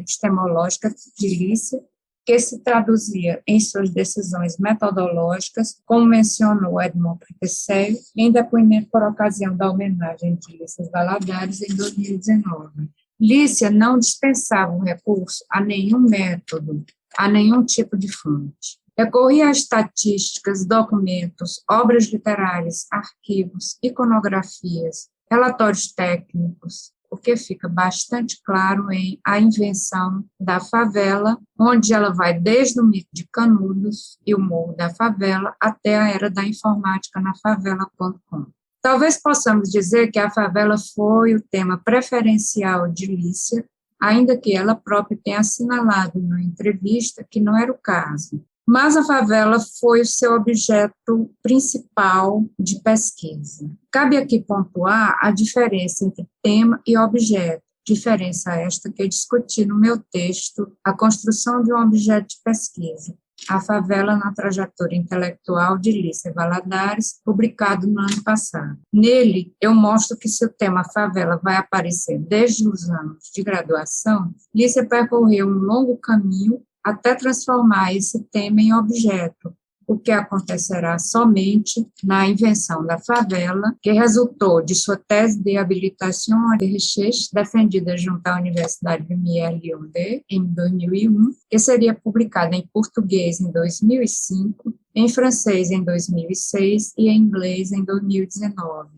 S4: epistemológica de Lícia, que se traduzia em suas decisões metodológicas, como mencionou Edmond Pritesseio, em depoimento por ocasião da homenagem de Lícia Valadares em 2019. Lícia não dispensava o recurso a nenhum método, a nenhum tipo de fonte. Recorria a estatísticas, documentos, obras literárias, arquivos, iconografias, relatórios técnicos, o que fica bastante claro em A Invenção da Favela, onde ela vai desde o mito de Canudos e o Morro da Favela até a era da informática na favela.com. Talvez possamos dizer que a favela foi o tema preferencial de Lícia, ainda que ela própria tenha assinalado na entrevista que não era o caso. Mas a favela foi o seu objeto principal de pesquisa. Cabe aqui pontuar a diferença entre tema e objeto, diferença esta que eu discuti no meu texto, A Construção de um Objeto de Pesquisa, A Favela na Trajetória Intelectual de Lícia Valadares, publicado no ano passado. Nele, eu mostro que se o tema favela vai aparecer desde os anos de graduação, Lícia percorreu um longo caminho até transformar esse tema em objeto, o que acontecerá somente na invenção da favela, que resultou de sua tese de habilitação de recherche, defendida junto à Universidade de Mier-Lyondais, em 2001, que seria publicada em português em 2005, em francês em 2006 e em inglês em 2019.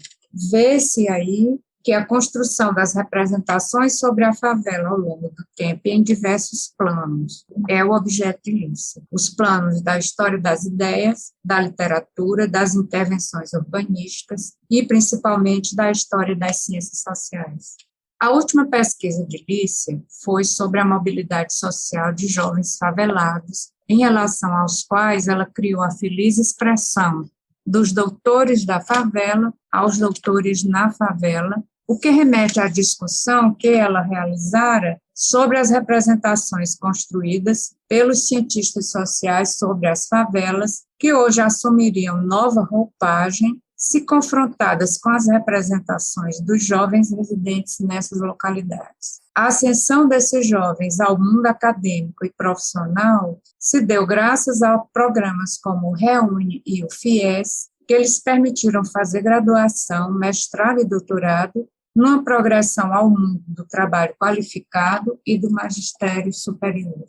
S4: Vê-se aí que a construção das representações sobre a favela ao longo do tempo em diversos planos é o objeto de Lícia. Os planos da história das ideias, da literatura, das intervenções urbanísticas e, principalmente, da história das ciências sociais. A última pesquisa de Lícia foi sobre a mobilidade social de jovens favelados, em relação aos quais ela criou a feliz expressão dos doutores da favela aos doutores na favela, o que remete à discussão que ela realizara sobre as representações construídas pelos cientistas sociais sobre as favelas, que hoje assumiriam nova roupagem se confrontadas com as representações dos jovens residentes nessas localidades. A ascensão desses jovens ao mundo acadêmico e profissional se deu graças a programas como o Reúne e o FIES, que eles permitiram fazer graduação, mestrado e doutorado numa progressão ao mundo do trabalho qualificado e do magistério superior.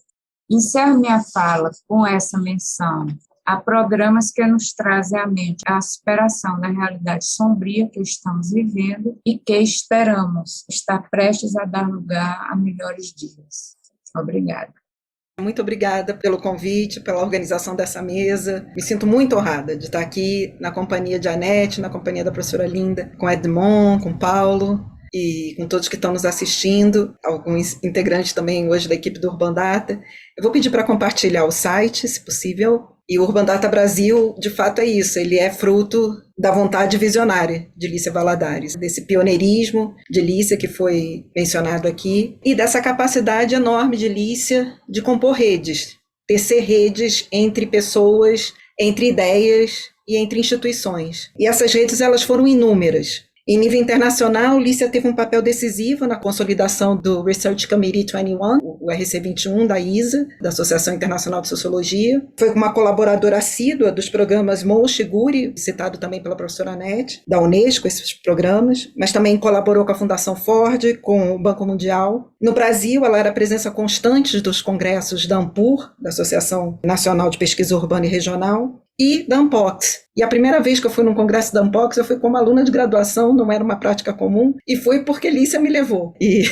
S4: Encerro minha fala com essa menção a programas que nos trazem à mente a superação da realidade sombria que estamos vivendo e que esperamos estar prestes a dar lugar a melhores dias. Obrigada.
S5: Muito obrigada pelo convite, pela organização dessa mesa. Me sinto muito honrada de estar aqui na companhia de Anete, na companhia da professora Linda, com Edmond, com Paulo e com todos que estão nos assistindo, alguns integrantes também hoje da equipe do Urban Data. Eu vou pedir para compartilhar o site, se possível. E o Urban Data Brasil, de fato, é isso. Ele é fruto da vontade visionária de Lícia Valadares, desse pioneirismo de Lícia que foi mencionado aqui, e dessa capacidade enorme de Lícia de compor redes, tecer redes entre pessoas, entre ideias e entre instituições. E essas redes elas foram inúmeras. Em nível internacional, Lícia teve um papel decisivo na consolidação do Research Committee 21, o RC21 da ISA, da Associação Internacional de Sociologia. Foi uma colaboradora assídua dos programas MOSH e GURI, citado também pela professora Anete, da Unesco, esses programas, mas também colaborou com a Fundação Ford, com o Banco Mundial. No Brasil, ela era presença constante dos congressos da ANPUR, da Associação Nacional de Pesquisa Urbana e Regional, e da Ampox. E a primeira vez que eu fui num congresso da Ampox, eu fui como aluna de graduação, não era uma prática comum, e foi porque Lícia me levou. E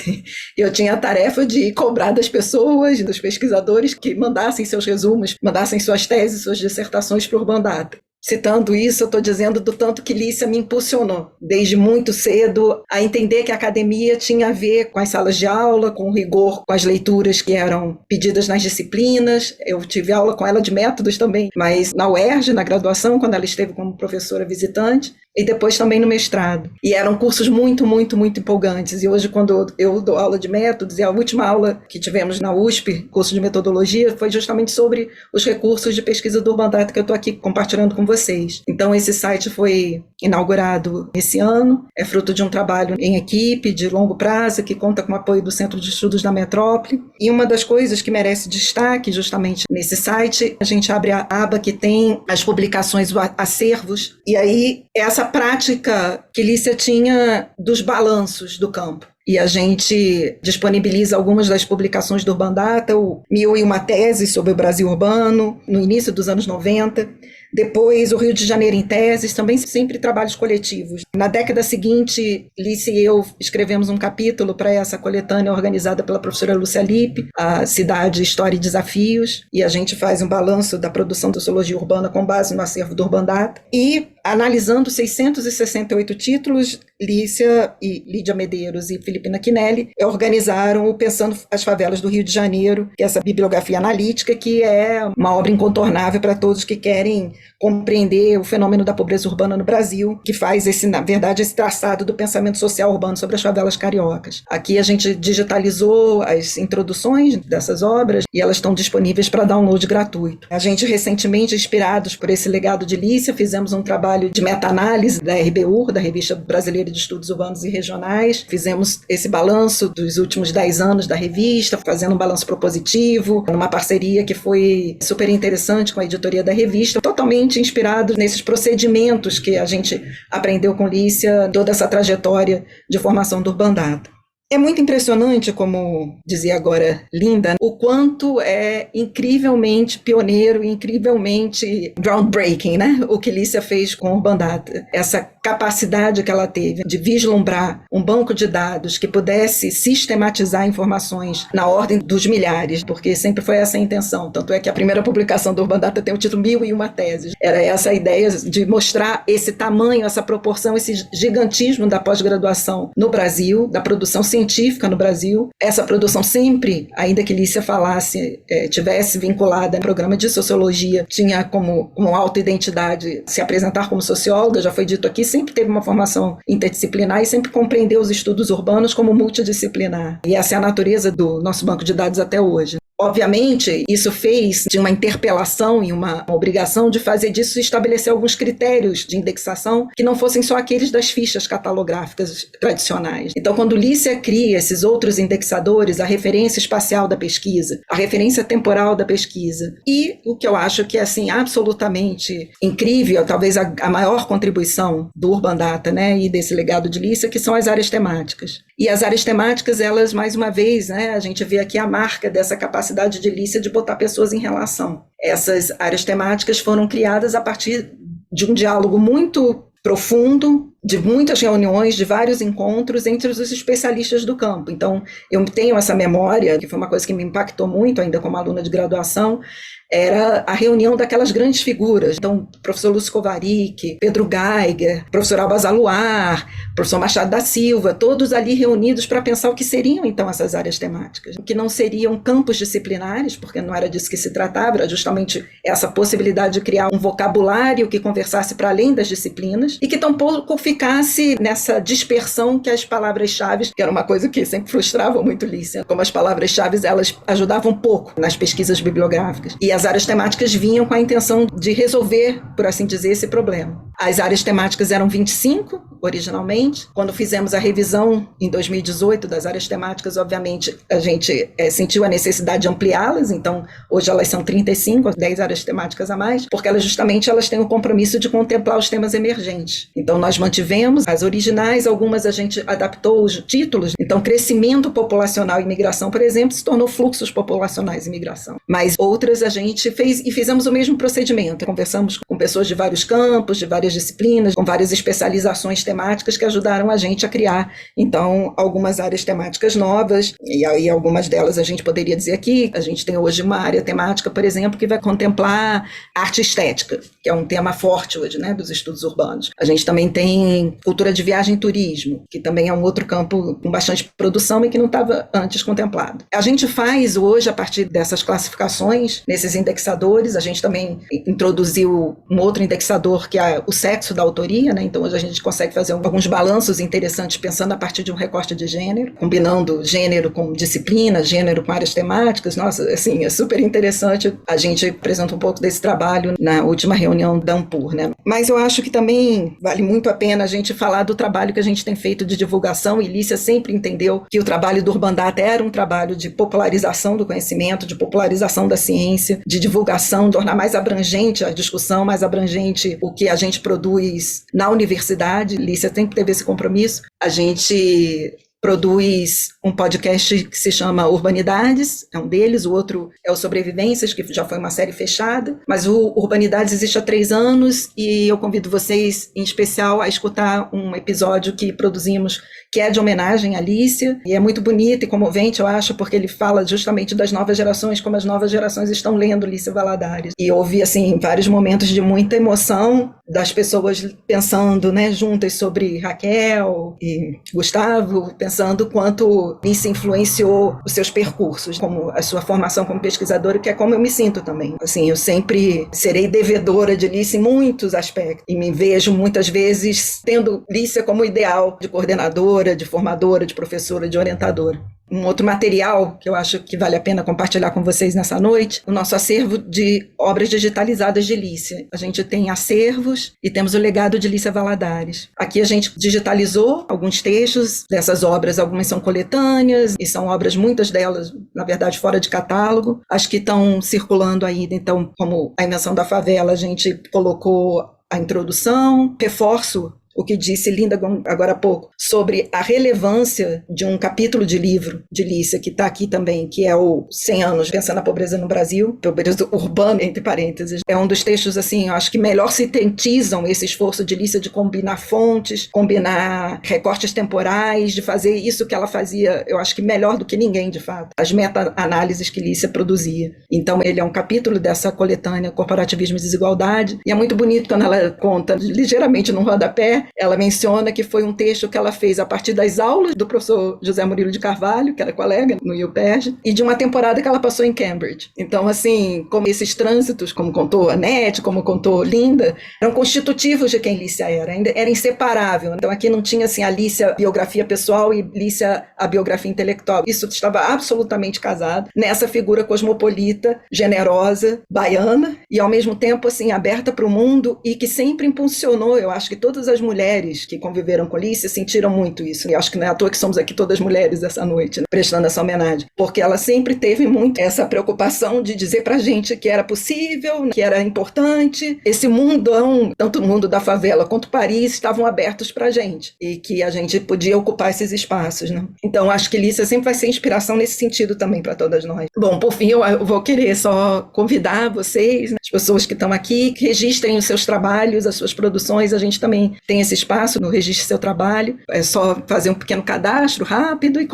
S5: eu tinha a tarefa de cobrar das pessoas, dos pesquisadores, que mandassem seus resumos, mandassem suas teses, suas dissertações para o Urban Data. Citando isso, eu estou dizendo do tanto que Lícia me impulsionou, desde muito cedo, a entender que a academia tinha a ver com as salas de aula, com o rigor, com as leituras que eram pedidas nas disciplinas. Eu tive aula com ela de métodos também, mas na UERJ, na graduação, quando ela esteve como professora visitante, e depois também no mestrado. E eram cursos muito, muito, muito empolgantes. E hoje, quando eu dou aula de métodos, e a última aula que tivemos na USP, curso de metodologia, foi justamente sobre os recursos de pesquisa do Urban Data que eu estou aqui compartilhando com vocês. Então, esse site foi inaugurado esse ano, é fruto de um trabalho em equipe, de longo prazo, que conta com o apoio do Centro de Estudos da Metrópole. E uma das coisas que merece destaque, justamente nesse site, a gente abre a aba que tem as publicações, os acervos, e aí essa prática que Lícia tinha dos balanços do campo. E a gente disponibiliza algumas das publicações do Urban Data, o 1001 Teses sobre o Brasil Urbano, no início dos anos 90. Depois, o Rio de Janeiro em Teses, também sempre trabalhos coletivos. Na década seguinte, Lícia e eu escrevemos um capítulo para essa coletânea organizada pela professora Lúcia Lippe, a Cidade, História e Desafios, e a gente faz um balanço da produção de sociologia urbana com base no acervo do Urban Data. E, analisando 668 títulos, Lícia e Lídia Medeiros e Filipina Quinelli organizaram o Pensando as Favelas do Rio de Janeiro, que é essa bibliografia analítica, que é uma obra incontornável para todos que querem compreender o fenômeno da pobreza urbana no Brasil, que faz, na verdade, esse traçado do pensamento social urbano sobre as favelas cariocas. Aqui a gente digitalizou as introduções dessas obras e elas estão disponíveis para download gratuito. A gente, recentemente, inspirados por esse legado de Lícia, fizemos um trabalho de meta-análise da RBUR, da Revista Brasileira de Estudos Urbanos e Regionais. Fizemos esse balanço dos últimos 10 anos da revista, fazendo um balanço propositivo, numa parceria que foi super interessante com a editoria da revista, totalmente inspirado nesses procedimentos que a gente aprendeu com Lícia, toda essa trajetória de formação do Urban Data. É muito impressionante, como dizia agora Linda, o quanto é incrivelmente pioneiro, incrivelmente groundbreaking, né? O que Lícia fez com o Urban Data. Essa capacidade que ela teve de vislumbrar um banco de dados que pudesse sistematizar informações na ordem dos milhares, porque sempre foi essa a intenção. Tanto é que a primeira publicação do Urban Data tem o título 1001 Teses. Era essa a ideia de mostrar esse tamanho, essa proporção, esse gigantismo da pós-graduação no Brasil, da produção científica científica no Brasil. Essa produção sempre, ainda que Lícia falasse, tivesse vinculada ao programa de sociologia, tinha como autoidentidade se apresentar como socióloga, já foi dito aqui, sempre teve uma formação interdisciplinar e sempre compreendeu os estudos urbanos como multidisciplinar. E essa é a natureza do nosso banco de dados até hoje. Obviamente, isso fez de uma interpelação e uma obrigação de fazer disso estabelecer alguns critérios de indexação que não fossem só aqueles das fichas catalográficas tradicionais. Então, quando Lícia cria esses outros indexadores, a referência espacial da pesquisa, a referência temporal da pesquisa e o que eu acho que é assim, absolutamente incrível, talvez a maior contribuição do Urban Data, né, e desse legado de Lícia, que são as áreas temáticas. E as áreas temáticas, elas, mais uma vez, né, a gente vê aqui a marca dessa capacidade de Lícia de botar pessoas em relação. Essas áreas temáticas foram criadas a partir de um diálogo muito profundo, de muitas reuniões, de vários encontros entre os especialistas do campo. Então, eu tenho essa memória, que foi uma coisa que me impactou muito ainda como aluna de graduação, era a reunião daquelas grandes figuras. Então, professor Lúcio Kovarik, Pedro Geiger, professor Alba Zaluar, professor Machado da Silva, todos ali reunidos para pensar o que seriam, então, essas áreas temáticas. Que não seriam campos disciplinares, porque não era disso que se tratava, era justamente essa possibilidade de criar um vocabulário que conversasse para além das disciplinas e que tampouco ficasse nessa dispersão que as palavras-chave, que era uma coisa que sempre frustrava muito Lícia, como as palavras-chave, elas ajudavam um pouco nas pesquisas bibliográficas. E as áreas temáticas vinham com a intenção de resolver, por assim dizer, esse problema. As áreas temáticas eram 25, originalmente. Quando fizemos a revisão, em 2018, das áreas temáticas, obviamente, a gente sentiu a necessidade de ampliá-las, então, hoje elas são 35, 10 áreas temáticas a mais, porque elas têm o compromisso de contemplar os temas emergentes. Então, nós mantivemos as originais, algumas a gente adaptou os títulos. Então, crescimento populacional e migração, por exemplo, se tornou fluxos populacionais e migração. Mas outras a gente fez e fizemos o mesmo procedimento. Conversamos com pessoas de vários campos, de várias disciplinas, com várias especializações temáticas que ajudaram a gente a criar, então, algumas áreas temáticas novas, e aí algumas delas a gente poderia dizer aqui. A gente tem hoje uma área temática, por exemplo, que vai contemplar arte estética, que é um tema forte hoje, né, dos estudos urbanos. A gente também tem cultura de viagem e turismo, que também é um outro campo com bastante produção e que não estava antes contemplado. A gente faz hoje, a partir dessas classificações, nesses indexadores, a gente também introduziu um outro indexador que é o sexo da autoria, né? Então hoje a gente consegue fazer alguns balanços interessantes pensando a partir de um recorte de gênero, combinando gênero com disciplina, gênero com áreas temáticas. Nossa, assim, é super interessante. A gente apresenta um pouco desse trabalho na última reunião da Ampur, né? Mas eu acho que também vale muito a pena a gente falar do trabalho que a gente tem feito de divulgação, e Lícia sempre entendeu que o trabalho do Urban Data era um trabalho de popularização do conhecimento, de popularização da ciência, de divulgação, tornar mais abrangente a discussão, mais abrangente o que a gente produz na universidade. Lícia sempre teve esse compromisso. A gente produz um podcast que se chama Urbanidades, é um deles, o outro é o Sobrevivências, que já foi uma série fechada, mas o Urbanidades existe há 3 anos e eu convido vocês, em especial, a escutar um episódio que produzimos, que é de homenagem à Lícia, e é muito bonito e comovente, eu acho, porque ele fala justamente das novas gerações, como as novas gerações estão lendo Lícia Valadares. E houve, assim, vários momentos de muita emoção das pessoas pensando, né, juntas sobre Raquel e Gustavo, pensando quanto Lícia influenciou os seus percursos, como a sua formação como pesquisadora, que é como eu me sinto também. Assim, eu sempre serei devedora de Lícia em muitos aspectos, e me vejo muitas vezes tendo Lícia como ideal de coordenadora, de formadora, de professora, de orientadora. Um outro material que eu acho que vale a pena compartilhar com vocês nessa noite, o nosso acervo de obras digitalizadas de Lícia. A gente tem acervos e temos o legado de Lícia Valadares. Aqui a gente digitalizou alguns textos dessas obras, algumas são coletâneas e são obras, muitas delas, na verdade, fora de catálogo. As que estão circulando ainda, então, como A Invenção da Favela, a gente colocou a introdução, reforço o que disse Linda agora há pouco, sobre a relevância de um capítulo de livro de Lícia, que está aqui também, que é o 100 anos pensando na pobreza no Brasil, pobreza urbana, entre parênteses. É um dos textos, assim, eu acho que melhor sintetizam esse esforço de Lícia de combinar fontes, combinar recortes temporais, de fazer isso que ela fazia, eu acho que melhor do que ninguém, de fato, as meta-análises que Lícia produzia. Então, ele é um capítulo dessa coletânea Corporativismo e Desigualdade, e é muito bonito quando ela conta ligeiramente no rodapé ela menciona que foi um texto que ela fez a partir das aulas do professor José Murilo de Carvalho, que era colega no UPERJ, e de uma temporada que ela passou em Cambridge. Então, assim, como esses trânsitos, como contou a Annette, como contou Linda, eram constitutivos de quem Lícia era, ainda era inseparável. Então, aqui não tinha, assim, a Lícia biografia pessoal e Lícia a biografia intelectual. Isso estava absolutamente casado nessa figura cosmopolita, generosa, baiana, e ao mesmo tempo, assim, aberta para o mundo e que sempre impulsionou. Eu acho que todas as mulheres que conviveram com Lícia sentiram muito isso. E acho que não é à toa que somos aqui todas mulheres essa noite, né, prestando essa homenagem. Porque ela sempre teve muito essa preocupação de dizer pra gente que era possível, que era importante. Esse mundão, tanto o mundo da favela quanto Paris, estavam abertos pra gente. E que a gente podia ocupar esses espaços, né? Então, acho que Lícia sempre vai ser inspiração nesse sentido também para todas nós. Bom, por fim, eu vou querer só convidar vocês, né, as pessoas que estão aqui, que registrem os seus trabalhos, as suas produções. A gente também tem esse espaço no Registre Seu Trabalho. É só fazer um pequeno cadastro rápido e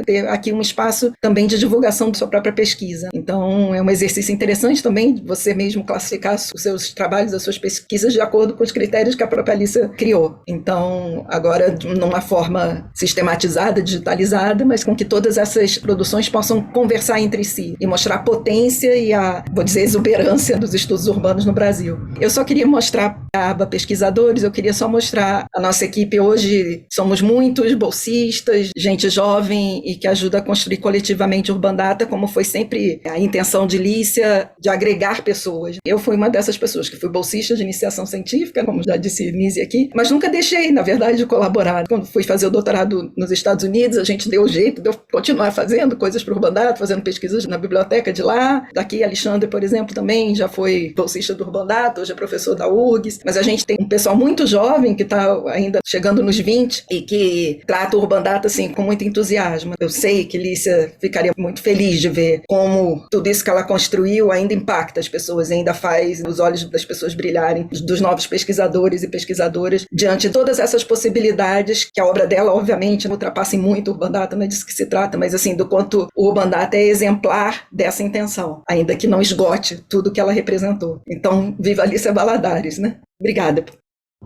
S5: ter aqui um espaço também de divulgação da sua própria pesquisa. Então, é um exercício interessante também você mesmo classificar os seus trabalhos, as suas pesquisas de acordo com os critérios que a própria Lícia criou. Então, agora, numa forma sistematizada, digitalizada, mas com que todas essas produções possam conversar entre si e mostrar a potência e a, vou dizer, exuberância dos estudos urbanos no Brasil. Eu só queria mostrar a aba pesquisadores, eu queria só mostrar a nossa equipe hoje. Somos muitos bolsistas, gente jovem e que ajuda a construir coletivamente Urbandata, como foi sempre a intenção de Lícia, de agregar pessoas. Eu fui uma dessas pessoas que fui bolsista de iniciação científica, como já disse Nise aqui, mas nunca deixei, na verdade, de colaborar. Quando fui fazer o doutorado nos Estados Unidos, a gente deu jeito de eu continuar fazendo coisas para o Urbandata, fazendo pesquisas na biblioteca de lá. Daqui, Alexandre, por exemplo, também já foi bolsista do Urbandata, hoje é professor da URGS. Mas a gente tem um pessoal muito jovem que está ainda chegando nos 20 e que trata o Urbandata assim, com muito entusiasmo. Eu sei que Lícia ficaria muito feliz de ver como tudo isso que ela construiu ainda impacta as pessoas, ainda faz os olhos das pessoas brilharem, dos novos pesquisadores e pesquisadoras, diante de todas essas possibilidades que a obra dela, obviamente, ultrapassa em muito o Urbandata, não é disso que se trata, mas assim, do quanto o Urbandata é exemplar dessa intenção, ainda que não esgote tudo que ela representou. Então, viva Lícia Valadares, né? Obrigada.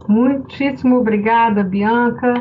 S1: Muitíssimo obrigada, Bianca.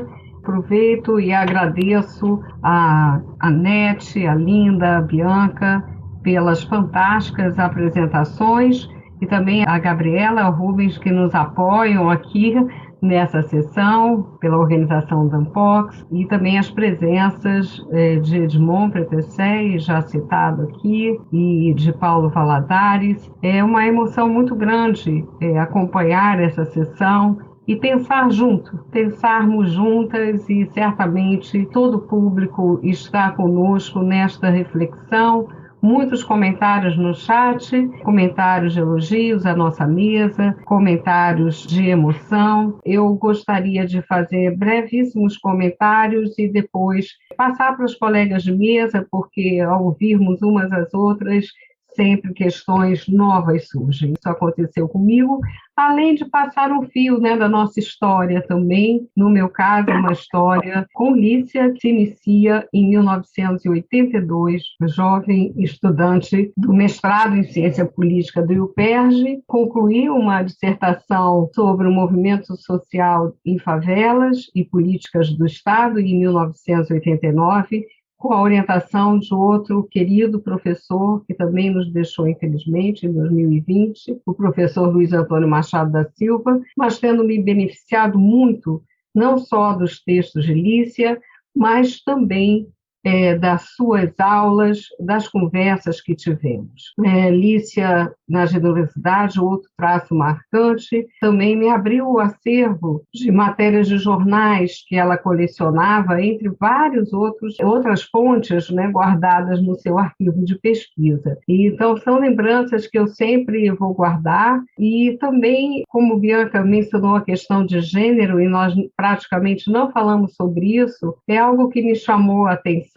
S1: Aproveito e agradeço a Annette, a Linda, a Bianca, pelas fantásticas apresentações e também a Gabriela, o Rubens, que nos apoiam aqui nessa sessão, pela organização da Ampox, e também as presenças de Edmond Pretessé, já citado aqui, e de Paulo Valadares. É uma emoção muito grande acompanhar essa sessão e pensarmos juntas, e certamente todo o público está conosco nesta reflexão. Muitos comentários no chat, comentários de elogios à nossa mesa, comentários de emoção. Eu gostaria de fazer brevíssimos comentários e depois passar para os colegas de mesa, porque ao ouvirmos umas às outras, sempre questões novas surgem. Isso aconteceu comigo, além de passar um fio, né, da nossa história também. No meu caso, uma história com Lícia, que se inicia em 1982, jovem estudante do mestrado em Ciência Política do UPERJ, concluiu uma dissertação sobre o movimento social em favelas e políticas do Estado em 1989, com a orientação de outro querido professor, que também nos deixou, infelizmente, em 2020, o professor Luiz Antônio Machado da Silva, mas tendo me beneficiado muito, não só dos textos de Lícia, mas também das suas aulas, das conversas que tivemos. Lícia, na generosidade, outro traço marcante, também me abriu o acervo de matérias de jornais que ela colecionava, entre várias outras fontes, né, guardadas no seu arquivo de pesquisa. E, então, são lembranças que eu sempre vou guardar, e também, como Bianca mencionou a questão de gênero, e nós praticamente não falamos sobre isso, é algo que me chamou a atenção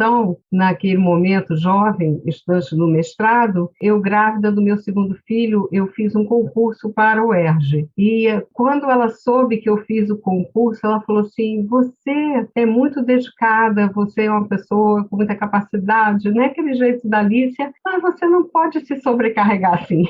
S1: naquele momento, jovem, estudante do mestrado. Eu, grávida do meu segundo filho, eu fiz um concurso para o UERJ. E quando ela soube que eu fiz o concurso, ela falou assim: você é muito dedicada, você é uma pessoa com muita capacidade, não é aquele jeito da Lícia, mas você não pode se sobrecarregar assim.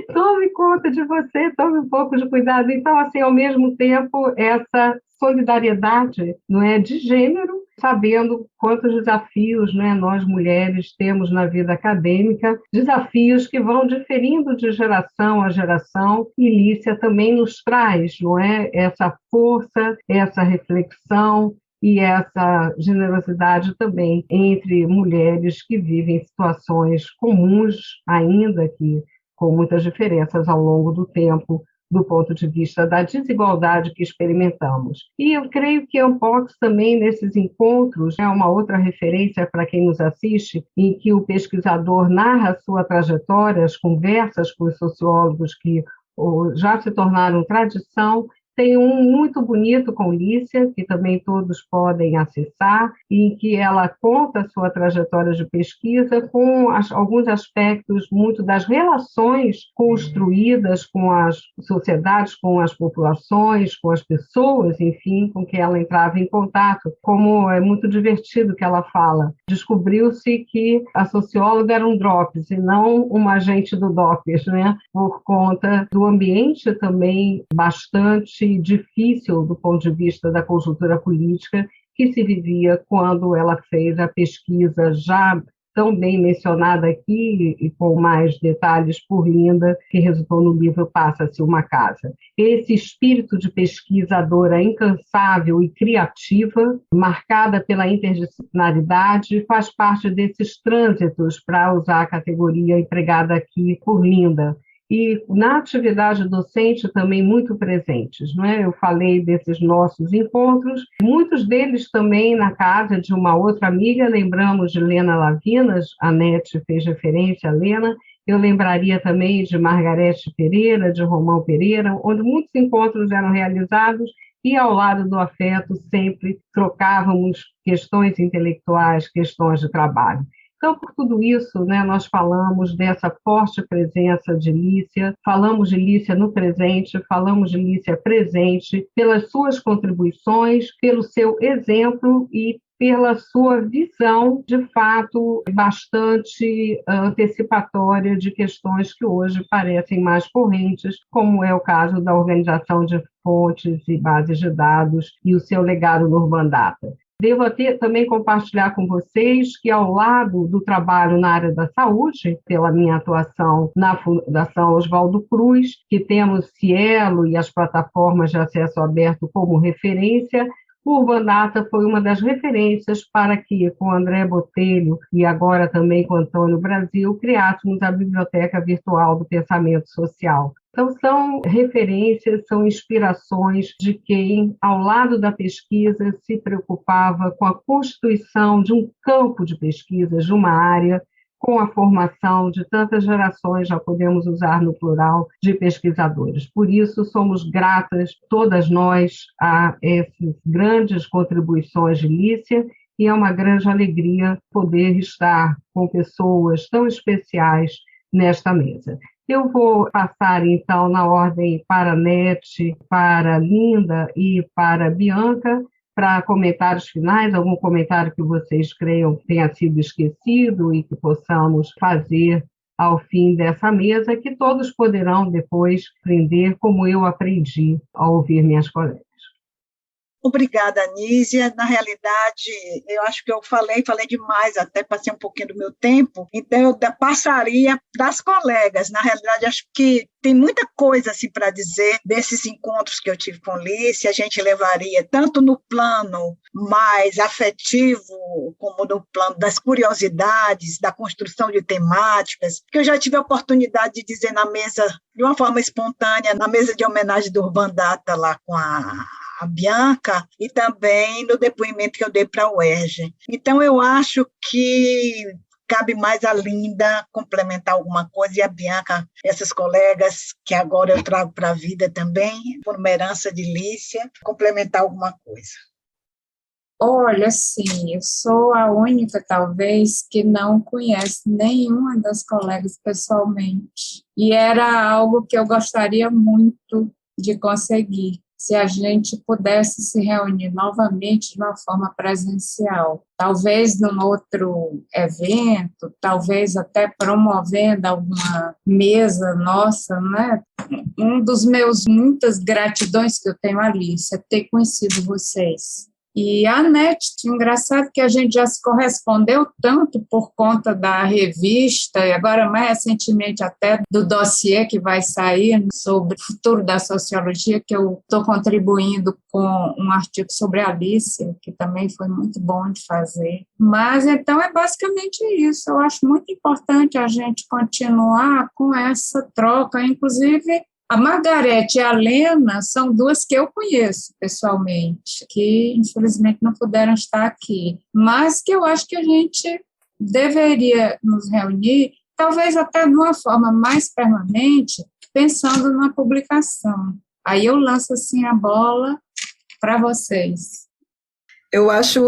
S1: Então, tome conta de você, tome um pouco de cuidado. Então, assim, ao mesmo tempo, essa solidariedade, não é, de gênero, sabendo quantos desafios, né, nós mulheres temos na vida acadêmica, desafios que vão diferindo de geração a geração, e Lícia também nos traz, não é, essa força, essa reflexão e essa generosidade também entre mulheres que vivem situações comuns, ainda que com muitas diferenças ao longo do tempo, do ponto de vista da desigualdade que experimentamos. E eu creio que a Unpox também, nesses encontros, é uma outra referência para quem nos assiste, em que o pesquisador narra a sua trajetória, as conversas com os sociólogos que já se tornaram tradição. Tem um muito bonito com Lícia, que também todos podem acessar, em que ela conta a sua trajetória de pesquisa com alguns aspectos muito das relações construídas com as sociedades, com as populações, com as pessoas, enfim, com que ela entrava em contato. Como é muito divertido que ela fala. Descobriu-se que a socióloga era um drops e não uma agente do DOPS, né? Por conta do ambiente também bastante difícil do ponto de vista da conjuntura política que se vivia quando ela fez a pesquisa já tão bem mencionada aqui e com mais detalhes por Linda, que resultou no livro Passa-se uma Casa. Esse espírito de pesquisadora incansável e criativa, marcada pela interdisciplinaridade, faz parte desses trânsitos, para usar a categoria empregada aqui por Linda, e na atividade docente também muito presentes, não é? Eu falei desses nossos encontros, muitos deles também na casa de uma outra amiga, lembramos de Lena Lavinas, a Nete fez referência a Lena, eu lembraria também de Margarete Pereira, de Romão Pereira, onde muitos encontros eram realizados e ao lado do afeto sempre trocávamos questões intelectuais, questões de trabalho. Então, por tudo isso, né, nós falamos dessa forte presença de Lícia, falamos de Lícia no presente, falamos de Lícia presente, pelas suas contribuições, pelo seu exemplo e pela sua visão, de fato, bastante antecipatória de questões que hoje parecem mais correntes, como é o caso da organização de fontes e bases de dados e o seu legado no Urban Data. Devo também compartilhar com vocês que, ao lado do trabalho na área da saúde, pela minha atuação na Fundação Oswaldo Cruz, que temos Cielo e as plataformas de acesso aberto como referência, o Urban Data foi uma das referências para que, com André Botelho e agora também com Antônio Brasil, criássemos a Biblioteca Virtual do Pensamento Social. Então, são referências, são inspirações de quem, ao lado da pesquisa, se preocupava com a constituição de um campo de pesquisa, de uma área, com a formação de tantas gerações, já podemos usar no plural, de pesquisadores. Por isso, somos gratas, todas nós, a essas grandes contribuições de Lícia, e é uma grande alegria poder estar com pessoas tão especiais nesta mesa. Eu vou passar, então, na ordem para a Nete, para a Linda e para a Bianca, para comentários finais, algum comentário que vocês creiam que tenha sido esquecido e que possamos fazer ao fim dessa mesa, que todos poderão depois aprender como eu aprendi ao ouvir minhas colegas.
S2: Obrigada, Nísia. Na realidade, eu acho que eu falei demais, até passei um pouquinho do meu tempo, então eu passaria das colegas. Na realidade, acho que tem muita coisa assim, para dizer desses encontros que eu tive com Lícia, a gente levaria tanto no plano mais afetivo, como no plano das curiosidades, da construção de temáticas, que eu já tive a oportunidade de dizer na mesa, de uma forma espontânea, na mesa de homenagem do Urban Data, lá com a Bianca, e também no depoimento que eu dei para a UERJ. Então, eu acho que cabe mais a Linda complementar alguma coisa, e a Bianca, essas colegas que agora eu trago para a vida também, por uma herança de Lícia, complementar alguma coisa.
S4: Olha, sim, eu sou a única, talvez, que não conhece nenhuma das colegas pessoalmente. E era algo que eu gostaria muito de conseguir. se a gente pudesse se reunir novamente de uma forma presencial. Talvez num outro evento, talvez até promovendo alguma mesa nossa, né? Um dos meus muitas gratidões que eu tenho, Alice, é ter conhecido vocês. E a NET, engraçado que a gente já se correspondeu tanto por conta da revista, e agora mais recentemente até do dossiê que vai sair sobre o futuro da sociologia, que eu estou contribuindo com um artigo sobre a Alice, que também foi muito bom de fazer. Mas, então, é basicamente isso. Eu acho muito importante a gente continuar com essa troca, inclusive. A Margarete e a Lena são duas que eu conheço pessoalmente, que infelizmente não puderam estar aqui, mas que eu acho que a gente deveria nos reunir, talvez até de uma forma mais permanente, pensando na publicação. Aí eu lanço assim a bola para vocês.
S5: Eu acho,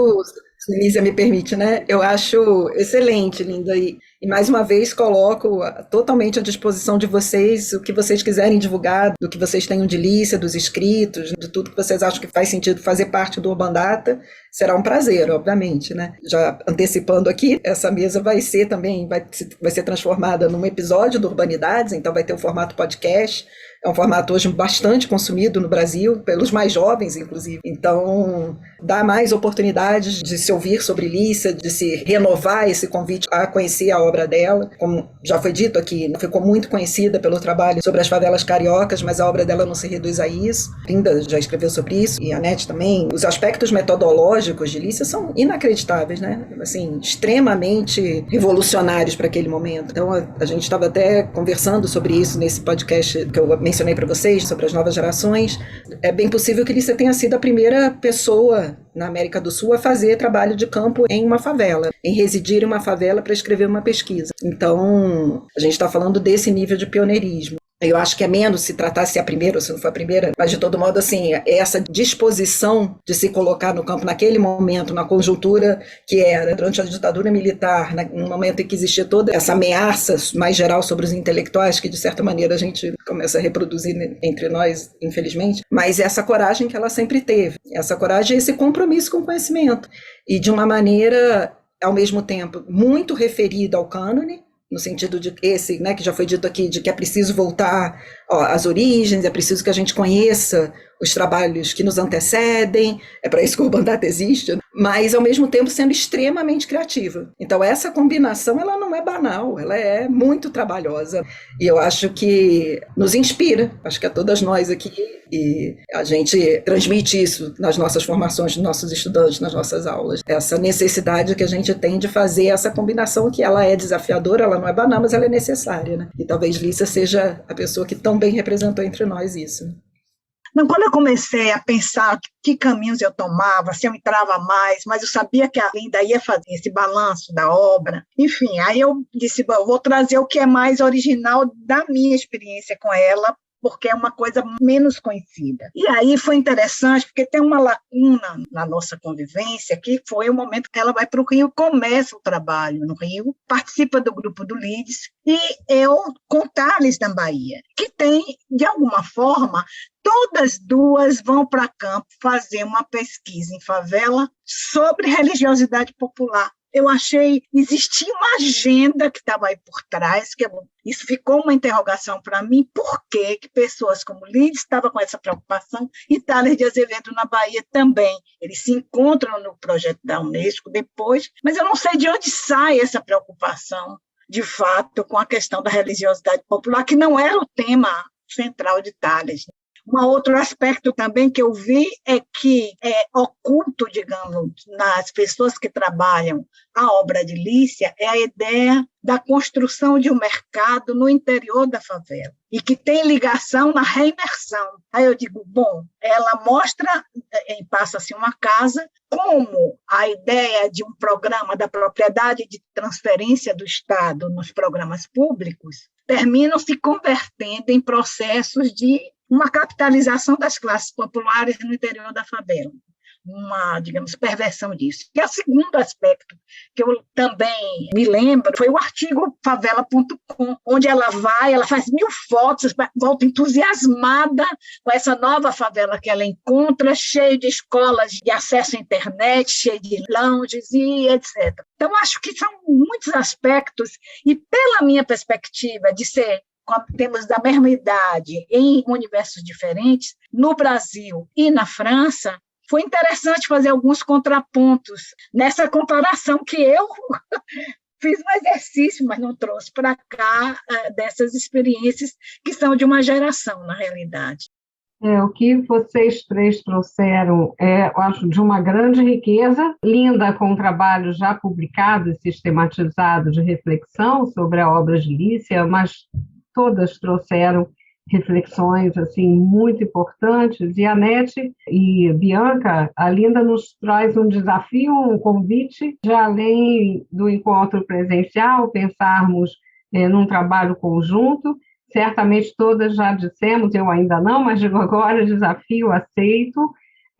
S5: se a Nízia me permite, né? Eu acho excelente, Linda, e mais uma vez coloco totalmente à disposição de vocês o que vocês quiserem divulgar, do que vocês tenham de Lícia, dos escritos, de tudo que vocês acham que faz sentido fazer parte do Urban Data. Será um prazer, obviamente, né? Já antecipando aqui, essa mesa vai ser também, vai ser transformada num episódio do Urbanidades, então vai ter o formato podcast. É um formato hoje bastante consumido no Brasil, pelos mais jovens, inclusive. Então, dá mais oportunidades de se ouvir sobre Lícia, de se renovar esse convite a conhecer a obra dela. Como já foi dito aqui, ficou muito conhecida pelo trabalho sobre as favelas cariocas, mas a obra dela não se reduz a isso. Linda já escreveu sobre isso, e a NET também. Os aspectos metodológicos de Lícia são inacreditáveis, né? Assim, extremamente revolucionários para aquele momento. Então, a gente estava até conversando sobre isso nesse podcast que eu mencionei para vocês, sobre as novas gerações. É bem possível que Lícia tenha sido a primeira pessoa na América do Sul a fazer trabalho de campo em uma favela, em residir em uma favela para escrever uma pesquisa. Então, a gente está falando desse nível de pioneirismo. Eu acho que é menos se tratasse a primeira ou se não for a primeira, mas de todo modo, assim, essa disposição de se colocar no campo naquele momento, na conjuntura que era durante a ditadura militar, no momento em que existia toda essa ameaça mais geral sobre os intelectuais, que de certa maneira a gente começa a reproduzir entre nós, infelizmente, mas essa coragem que ela sempre teve, essa coragem e esse compromisso com o conhecimento, e de uma maneira, ao mesmo tempo, muito referida ao cânone, no sentido de esse, né, que já foi dito aqui, de que é preciso voltar às origens, é preciso que a gente conheça os trabalhos que nos antecedem, é para isso que o Urban Data existe, né? Mas ao mesmo tempo sendo extremamente criativa. Então essa combinação, ela não é banal, ela é muito trabalhosa, e eu acho que nos inspira, acho que a todas nós aqui, e a gente transmite isso nas nossas formações, nos nossos estudantes, nas nossas aulas, essa necessidade que a gente tem de fazer essa combinação, que ela é desafiadora, ela não é banal, mas ela é necessária, né? E talvez Lícia seja a pessoa que tão bem representou entre nós isso.
S2: Não, quando eu comecei a pensar que caminhos eu tomava, se eu entrava mais, mas eu sabia que a Linda ia fazer esse balanço da obra. Enfim, aí eu disse, bom, eu vou trazer o que é mais original da minha experiência com ela, porque é uma coisa menos conhecida. E aí foi interessante, porque tem uma lacuna na nossa convivência, que foi o momento que ela vai para o Rio, começa o trabalho no Rio, participa do grupo do LIDES, e eu com Tales na Bahia, que tem, de alguma forma, todas duas vão para campo fazer uma pesquisa em favela sobre religiosidade popular. Eu achei, existia uma agenda que estava aí por trás, isso ficou uma interrogação para mim, por que pessoas como Lídia estavam com essa preocupação, e Tales de Azevedo na Bahia também. Eles se encontram no projeto da Unesco depois, mas eu não sei de onde sai essa preocupação, de fato, com a questão da religiosidade popular, que não era o tema central de Tales. Um outro aspecto também que eu vi é que é oculto, digamos, nas pessoas que trabalham a obra de Lícia, é a ideia da construção de um mercado no interior da favela, e que tem ligação na reimersão. Aí eu digo, bom, ela mostra, passa-se uma casa, como a ideia de um programa da propriedade de transferência do Estado nos programas públicos terminam se convertendo em processos de uma capitalização das classes populares no interior da favela. digamos, perversão disso. E o segundo aspecto que eu também me lembro foi o artigo favela.com, onde ela faz 1000 fotos, volta entusiasmada com essa nova favela que ela encontra, cheia de escolas de acesso à internet, cheia de lounges e etc. Então, acho que são muitos aspectos, e pela minha perspectiva de ser, temos da mesma idade, em universos diferentes, no Brasil e na França, foi interessante fazer alguns contrapontos nessa comparação que eu fiz um exercício, mas não trouxe para cá dessas experiências que são de uma geração, na realidade.
S1: O que vocês três trouxeram eu acho, de uma grande riqueza, Linda com um trabalho já publicado e sistematizado de reflexão sobre a obra de Lícia, mas todas trouxeram reflexões assim muito importantes, e Anete e Bianca, a Linda nos traz um desafio, um convite, de além do encontro presencial, pensarmos num trabalho conjunto. Certamente todas já dissemos, eu ainda não, mas digo agora, desafio aceito.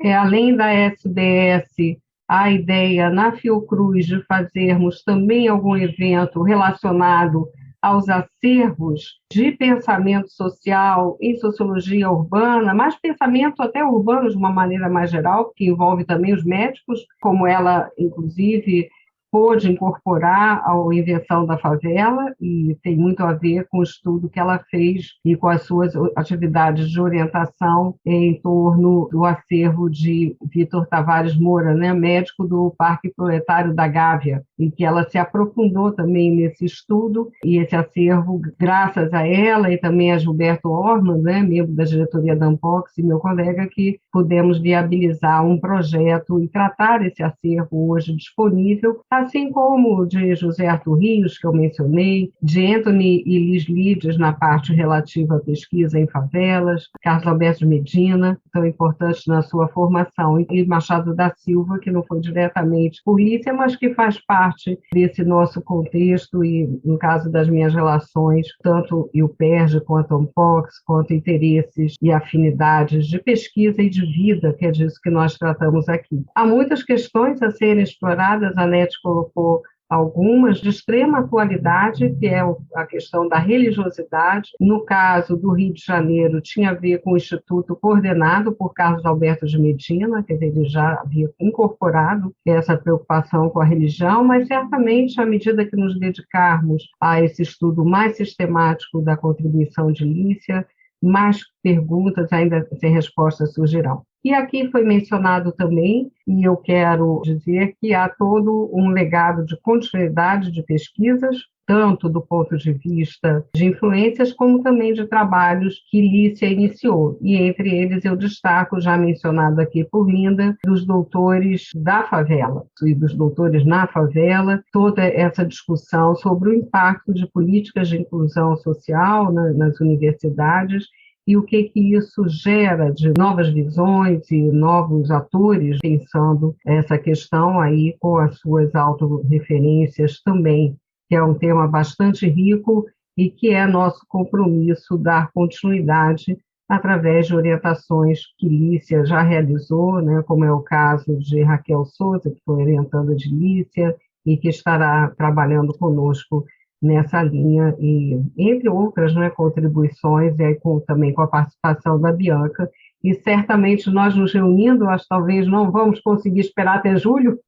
S1: Além da SBS, a ideia na Fiocruz de fazermos também algum evento relacionado aos acervos de pensamento social em sociologia urbana, mas pensamento até urbano de uma maneira mais geral, que envolve também os médicos, como ela, inclusive, pôde incorporar a invenção da favela, e tem muito a ver com o estudo que ela fez e com as suas atividades de orientação em torno do acervo de Vitor Tavares Moura, né, médico do Parque Proletário da Gávea, em que ela se aprofundou também nesse estudo, e esse acervo, graças a ela e também a Gilberto Orman, né, membro da diretoria da Ampox, e meu colega, que pudemos viabilizar um projeto e tratar esse acervo hoje disponível, assim como de José Arthur Rios, que eu mencionei, de Anthony e Liz Lides na parte relativa à pesquisa em favelas, Carlos Alberto de Medina, tão importante na sua formação, e Machado da Silva, que não foi diretamente por Lícia, mas que faz parte desse nosso contexto e, no caso das minhas relações, tanto IUPERJ quanto a Ampox, quanto interesses e afinidades de pesquisa e de vida, que é disso que nós tratamos aqui. Há muitas questões a serem exploradas, a NET colocou algumas de extrema atualidade, que é a questão da religiosidade. No caso do Rio de Janeiro, tinha a ver com o Instituto coordenado por Carlos Alberto de Medina, quer dizer, ele já havia incorporado essa preocupação com a religião, mas certamente, à medida que nos dedicarmos a esse estudo mais sistemático da contribuição de Lícia, mais perguntas ainda sem resposta surgirão. E aqui foi mencionado também, e eu quero dizer que há todo um legado de continuidade de pesquisas, tanto do ponto de vista de influências, como também de trabalhos que Lícia iniciou. E entre eles eu destaco, já mencionado aqui por Linda, dos doutores da favela e dos doutores na favela, toda essa discussão sobre o impacto de políticas de inclusão social nas universidades, e o que isso gera de novas visões e novos atores, pensando essa questão aí com as suas autorreferências também, que é um tema bastante rico e que é nosso compromisso dar continuidade através de orientações que Lícia já realizou, né, como é o caso de Raquel Souza, que foi orientanda de Lícia e que estará trabalhando conosco nessa linha, e entre outras, né, contribuições, e aí também com a participação da Bianca, e certamente nós nos reunindo, acho que talvez não vamos conseguir esperar até julho,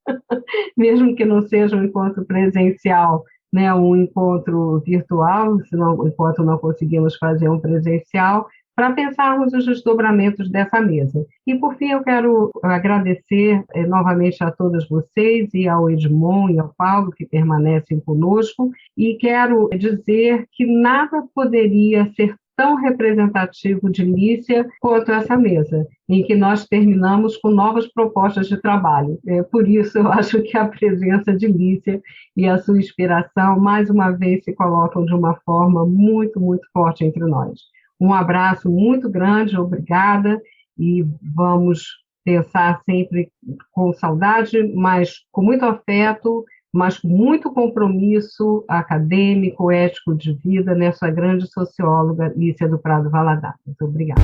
S1: mesmo que não seja um encontro presencial, né, um encontro virtual, enquanto não conseguimos fazer um presencial, para pensarmos os desdobramentos dessa mesa. E, por fim, eu quero agradecer novamente a todos vocês, e ao Edmond e ao Paulo, que permanecem conosco, e quero dizer que nada poderia ser tão representativo de Lícia quanto essa mesa, em que nós terminamos com novas propostas de trabalho. Por isso, eu acho que a presença de Lícia e a sua inspiração, mais uma vez, se colocam de uma forma muito, muito forte entre nós. Um abraço muito grande, obrigada, e vamos pensar sempre com saudade, mas com muito afeto, mas com muito compromisso acadêmico, ético de vida nessa grande socióloga Lícia do Prado Valadares. Muito obrigada.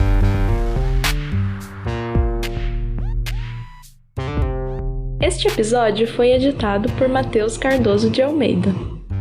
S3: Este episódio foi editado por Matheus Cardoso de Almeida.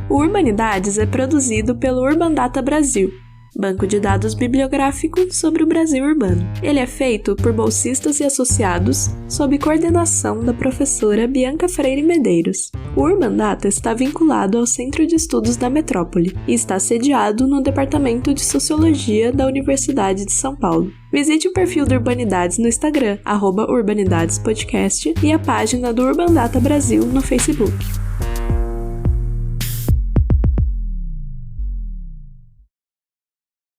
S3: O Urbanidades é produzido pelo Urbandata Brasil, banco de dados bibliográfico sobre o Brasil urbano. Ele é feito por bolsistas e associados, sob coordenação da professora Bianca Freire Medeiros. O Urbandata está vinculado ao Centro de Estudos da Metrópole e está sediado no Departamento de Sociologia da Universidade de São Paulo. Visite o perfil do Urbanidades no Instagram, @urbanidadespodcast, e a página do Urbandata Brasil no Facebook.